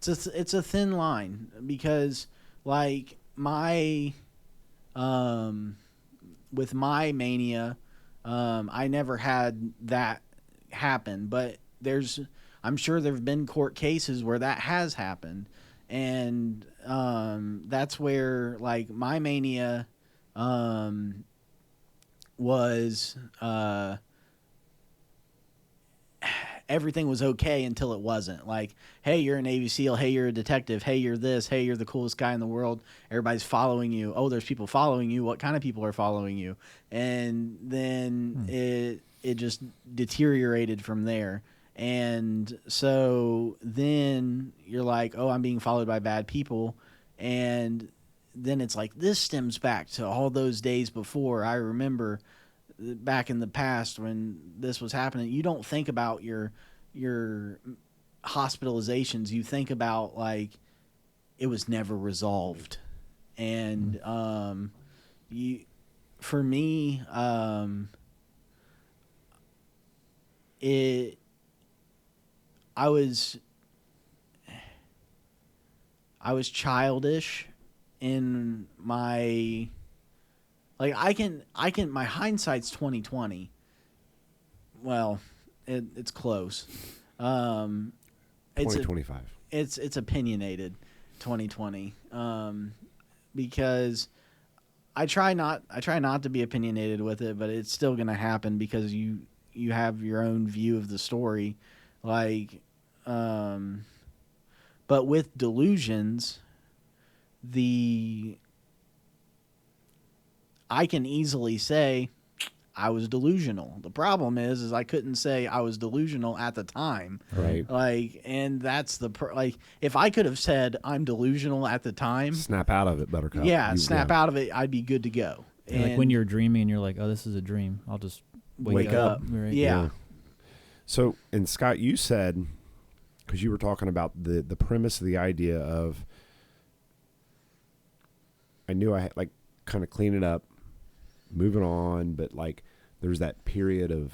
it's a thin line because like my with my mania, I never had that happen, but I'm sure there've been court cases where that has happened, and that's where like my mania was everything was okay until it wasn't. Like, hey, you're a Navy SEAL. Hey, you're a detective. Hey, you're this. Hey, you're the coolest guy in the world. Everybody's following you. Oh, there's people following you. What kind of people are following you? And then it just deteriorated from there. And so then you're like, oh, I'm being followed by bad people. And then it's like, this stems back to all those days before. I remember back in the past when this was happening, you don't think about your hospitalizations. You think about like it was never resolved. And for me, I was childish in my, like, I can my hindsight's 20/20. Well, it's close. 2025. It's opinionated 20/20. Because I try not to be opinionated with it, but it's still going to happen because you have your own view of the story. Like but with delusions, I can easily say I was delusional. The problem is I couldn't say I was delusional at the time. Right. Like, and that's like, if I could have said I'm delusional at the time, snap out of it, Buttercup. Yeah, snap out of it. I'd be good to go. And like when you're dreaming and you're like, oh, this is a dream. I'll just wake up. Right? Yeah. So, and Scott, you said, because you were talking about the premise of the idea of, I knew I had like kind of clean it up, moving on, but like there's that period of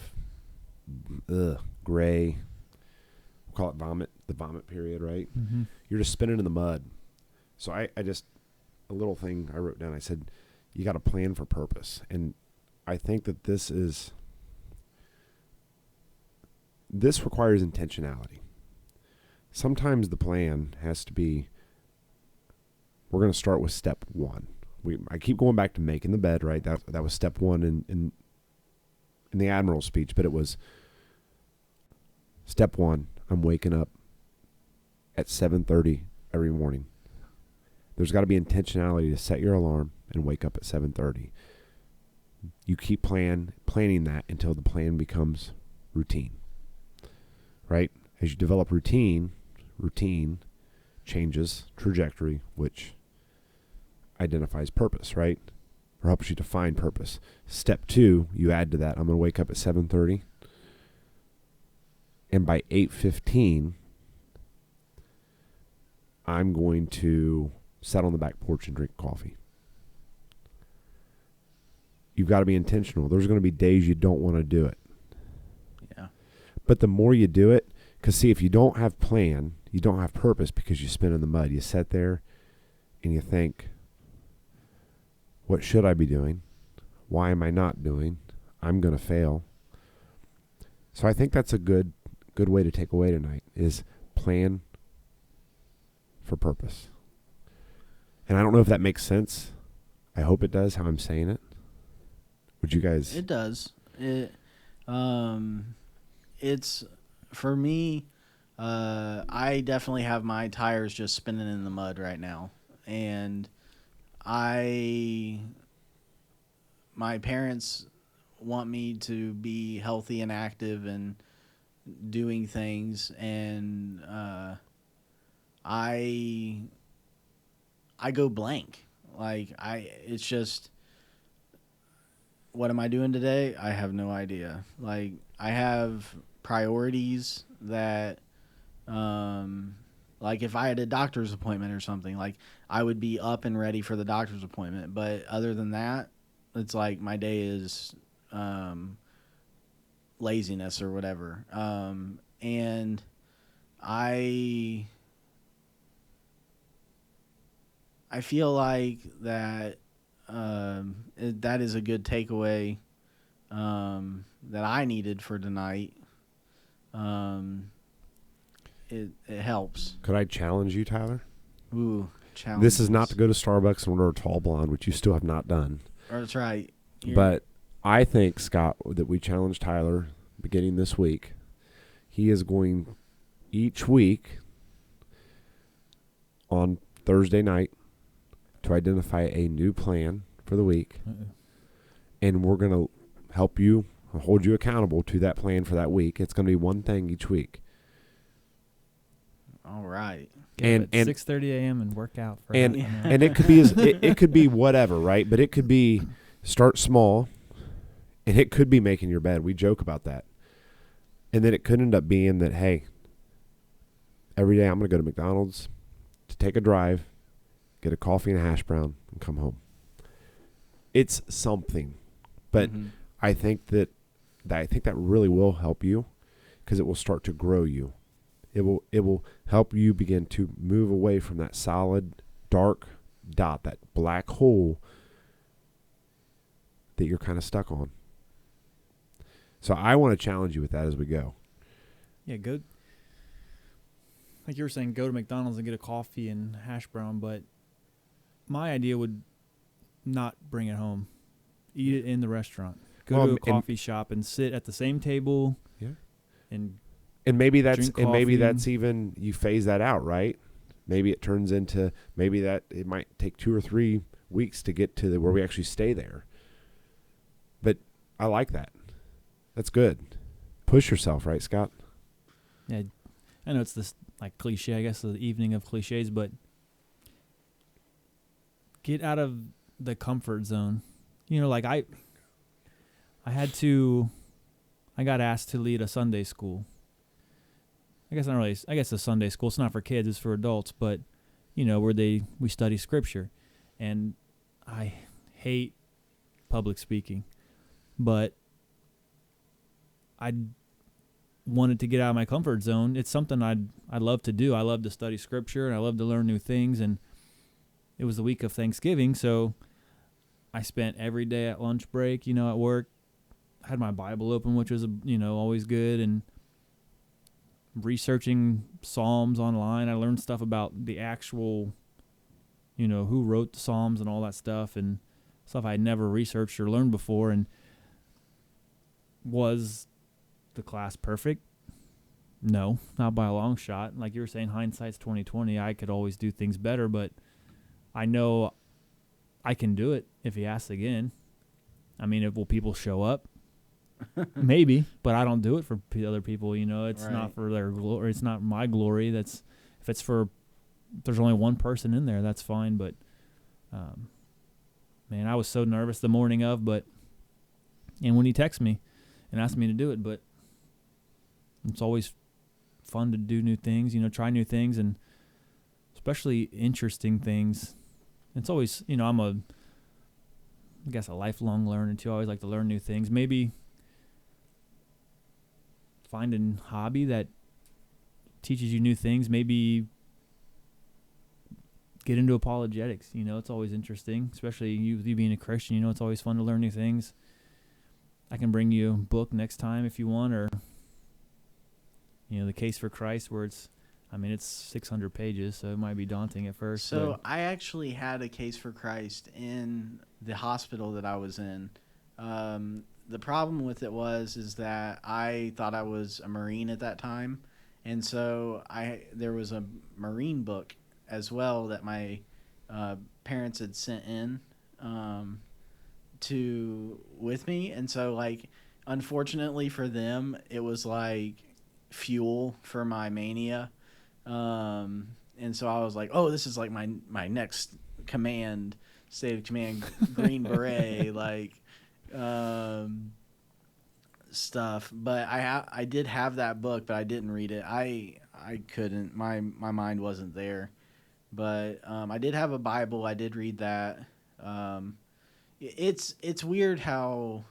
gray, we'll call it the vomit period, right? Mm-hmm. You're just spinning in the mud. So I just, a little thing I wrote down, I said, you got to plan for purpose. And I think that this requires intentionality. Sometimes the plan has to be, we're going to start with step one. I keep going back to making the bed, right? That was step one in the Admiral's speech, but it was step one. I'm waking up at 7:30 every morning. There's got to be intentionality to set your alarm and wake up at 7:30. You keep planning that until the plan becomes routine, right? As you develop routine changes trajectory, which identifies purpose, right? Or helps you define purpose. Step two, you add to that, I'm going to wake up at 7:30. And by 8:15, I'm going to sit on the back porch and drink coffee. You've got to be intentional. There's going to be days you don't want to do it. Yeah. But the more you do it, because see, if you don't have plan, you don't have purpose because you spin in the mud. You sit there and you think, what should I be doing? Why am I not doing? I'm going to fail. So I think that's a good way to take away tonight is plan for purpose. And I don't know if that makes sense. I hope it does, how I'm saying it. Would you guys? It does. It's for me. I definitely have my tires just spinning in the mud right now, and my parents want me to be healthy and active and doing things, and I go blank. It's just, what am I doing today? I have no idea. Like, I have priorities that, like if I had a doctor's appointment or something, like I would be up and ready for the doctor's appointment. But other than that, it's like my day is laziness or whatever. And I feel like that that is a good takeaway that I needed for tonight. It helps. Could I challenge you, Tyler? Ooh, challenge. This is not to go to Starbucks and order a tall blonde, which you still have not done. That's right. But I think, Scott, that we challenge Tyler beginning this week. He is going each week on Thursday night to identify a new plan for the week. And we're going to help you, hold you accountable to that plan for that week. It's going to be one thing each week. All right. And 6:30 a.m. and work out. And it could be it could be whatever, right? But it could be start small, and it could be making your bed. We joke about that. And then it could end up being that, hey, every day I'm going to go to McDonald's to take a drive, get a coffee and a hash brown, and come home. It's something. But I think that really will help you because it will start to grow you. It will help you begin to move away from that solid, dark dot, that black hole that you're kind of stuck on. So I want to challenge you with that as we go. Yeah, go. Like you were saying, go to McDonald's and get a coffee and hash brown, but my idea would not bring it home. Eat it in the restaurant. Go to a coffee shop and sit at the same table. Yeah. And maybe that's even, you phase that out, right? Maybe it turns into, maybe that it might take 2 or 3 weeks to get to where we actually stay there. But I like that. That's good. Push yourself, right, Scott? Yeah, I know it's this like cliche, I guess, the evening of cliches, but get out of the comfort zone. You know, like I got asked to lead a Sunday school. I guess a Sunday school. It's not for kids, it's for adults, but you know, where we study scripture. And I hate public speaking, but I wanted to get out of my comfort zone. It's something I love to do. I love to study scripture and I love to learn new things, and it was the week of Thanksgiving, so I spent every day at lunch break, you know, at work, had my Bible open, which was, you know, always good, and researching Psalms online. I learned stuff about the actual, you know, who wrote the Psalms and all that stuff, and stuff I had never researched or learned before. And was the class perfect? No, not by a long shot. Like you were saying, hindsight's 20/20. I could always do things better, but I know I can do it if he asks again. I mean, will people show up? Maybe, but I don't do it for other people. You know, it's not for their glory. It's not my glory. If there's only one person in there, that's fine. But, man, I was so nervous the morning of, and when he texted me and asked me to do it, but it's always fun to do new things, you know, try new things. And especially interesting things. It's always, I'm I guess a lifelong learner too. I always like to learn new things. Maybe find a hobby that teaches you new things. Maybe get into apologetics. It's always interesting, especially you being a Christian. It's always fun to learn new things. I can bring you a book next time if you want, or The Case for Christ, where it's 600 pages, so it might be daunting at first. So I actually had a Case for Christ in the hospital that I was in. The problem with it is that I thought I was a Marine at that time, and so there was a Marine book as well that my parents had sent in with me, and so unfortunately for them, it was fuel for my mania, and so I was like, oh, this is my next state of command Green Beret stuff. But I did have that book, but I didn't read it. I couldn't. My mind wasn't there. But I did have a Bible. I did read that. It's weird how.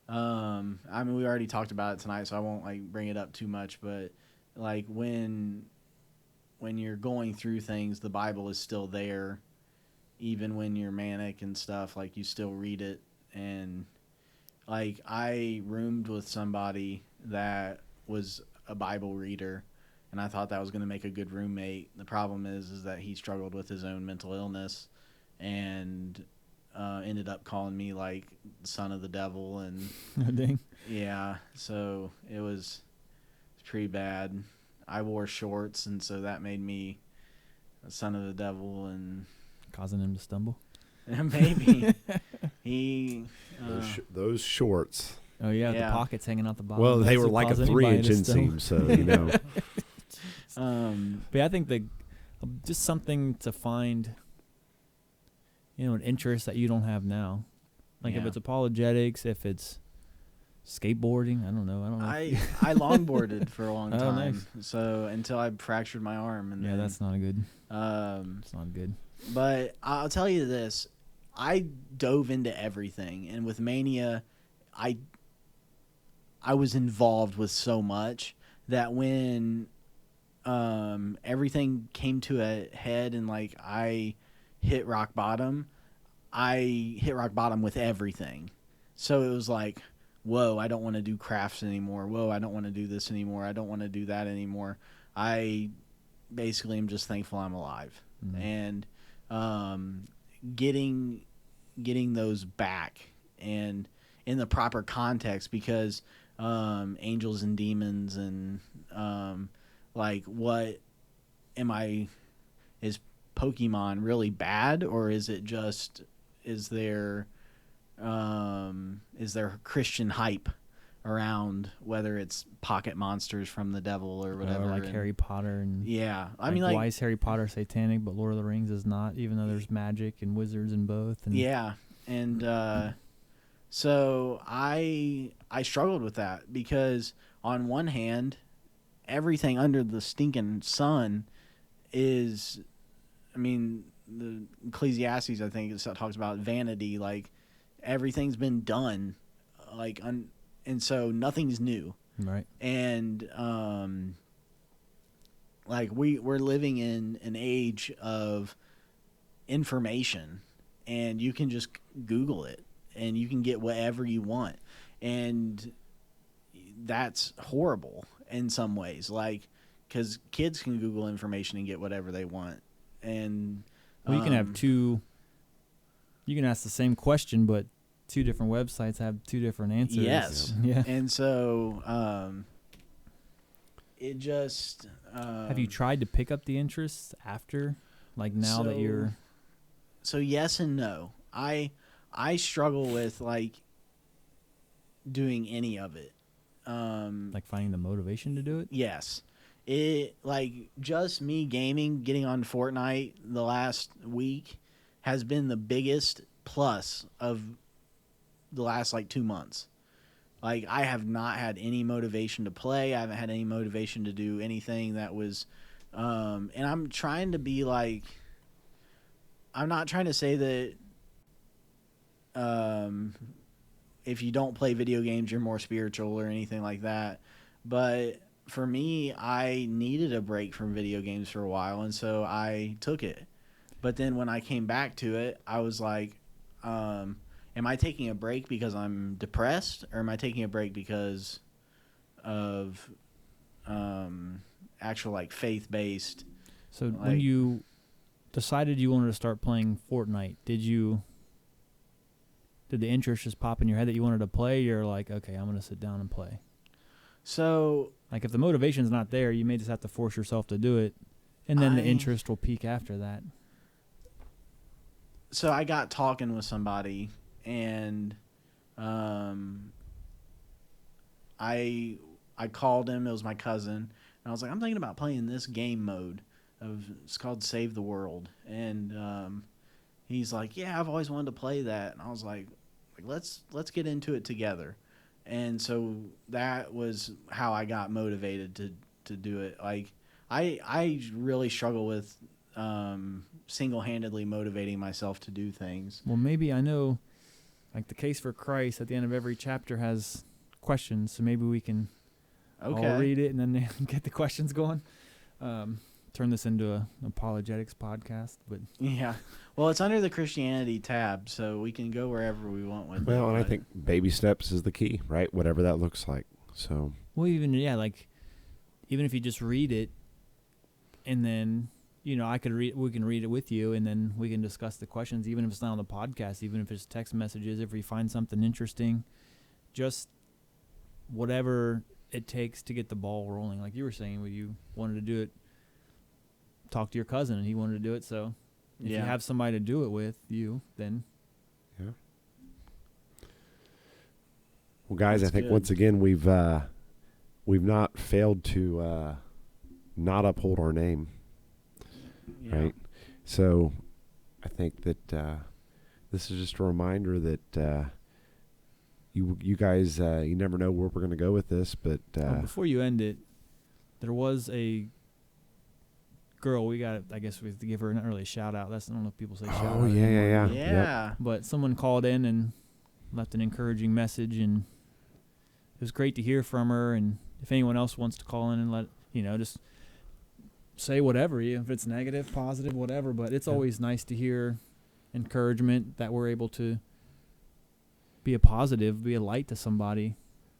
We already talked about it tonight, so I won't bring it up too much. But when you're going through things, the Bible is still there, even when you're manic and stuff. You still read it, and I roomed with somebody that was a Bible reader, and I thought that was going to make a good roommate. The problem is that he struggled with his own mental illness, and ended up calling me son of the devil, and Dang. yeah, so it was pretty bad. I wore shorts, and so that made me a son of the devil, and causing him to stumble. Maybe he those shorts. Oh yeah, yeah, the pockets hanging out the bottom. Well, they were like a 3-inch inseam, so But I think just something to find, an interest that you don't have now. If it's apologetics, if it's skateboarding, I don't know. I longboarded for a long Oh, time, nice. so until I fractured my arm, and then, that's not good. It's not good. But I'll tell you this: I dove into everything, and with Mania, I was involved with so much that when everything came to a head and I hit rock bottom, I hit rock bottom with everything. So it was whoa, I don't want to do crafts anymore. Whoa, I don't want to do this anymore. I don't want to do that anymore. I basically am just thankful I'm alive. Mm-hmm. And getting those back and in the proper context, because angels and demons and what am I? Is Pokemon really bad, or is it just is there Christian hype around, whether it's pocket monsters from the devil or whatever, Harry Potter and yeah, why is Harry Potter satanic but Lord of the Rings is not, even though there's magic and wizards in both? And yeah, and so I struggled with that, because on one hand, everything under the stinking sun is, the Ecclesiastes, I think, it talks about vanity. Everything's been done, and so nothing's new. Right. And we're living in an age of information, and you can just Google it, and you can get whatever you want, and that's horrible in some ways. Because kids can Google information and get whatever they want, and you can have two. You can ask the same question, but two different websites have two different answers. Yes. Yeah. And so it just. Have you tried to pick up the interest after, now that you're? So yes and no. I struggle with doing any of it. Finding the motivation to do it? Yes. It just me gaming, getting on Fortnite the last week has been the biggest plus of the last 2 months. I have not had any motivation to play. I haven't had any motivation to do anything that was And I'm trying to be like, I'm not trying to say that if you don't play video games, you're more spiritual or anything like that. But for me, I needed a break from video games for a while, and so I took it. But then when I came back to it, I was like, am I taking a break because I'm depressed, or am I taking a break because of actual like faith-based? So Like, when you decided you wanted to start playing Fortnite, did the interest just pop in your head that you wanted to play? You're like, okay, I'm going to sit down and play. so Like if the motivation's not there, you may just have to force yourself to do it, and then the interest will peak after that. So I got talking with somebody, and I called him. It was my cousin, and I was like, I'm thinking about playing this game mode. It's called Save the World, and he's like, yeah, I've always wanted to play that, and I was like let's get into it together. And so that was how I got motivated to do it. Like I really struggle with single-handedly motivating myself to do things. Well, maybe I know, like the Case for Christ at the end of every chapter has questions, so maybe we can all read it and then get the questions going. Turn this into a apologetics podcast, but yeah, well, it's under the Christianity tab, so we can go wherever we want with it. Well, and I think baby steps is the key, right? Whatever that looks like. So, well, even if you just read it, and then we can read it with you, and then we can discuss the questions, even if it's not on the podcast, even if it's text messages, if we find something interesting, just whatever it takes to get the ball rolling. Like you were saying, when you wanted to do it, talk to your cousin, and he wanted to do it. So if you have somebody to do it with you, then yeah. Well, guys, That's I think good. once again we've not failed to not uphold our name. Yeah. Right. So I think that this is just a reminder that you guys, you never know where we're going to go with this, but before you end it, there was a girl. I guess we have to give her an early shout out. I don't know if people say shout out anymore. Yeah. But someone called in and left an encouraging message, and it was great to hear from her. And if anyone else wants to call in and just say whatever, if it's negative, positive, whatever. But it's always nice to hear encouragement, that we're able to be a positive, be a light to somebody,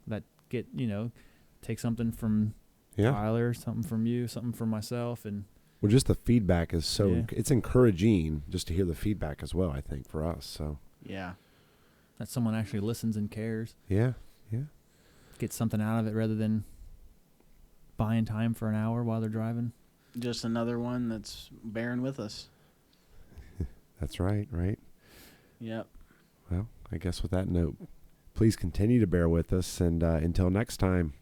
that take something from Tyler, something from you, something from myself. And well, just the feedback is so it's encouraging just to hear the feedback as well, I think, for us. So Yeah. that someone actually listens and cares. Yeah. Get something out of it rather than buying time for an hour while they're driving. Just another one that's bearing with us. That's right. Yep. Well, I guess with that note, please continue to bear with us, and until next time.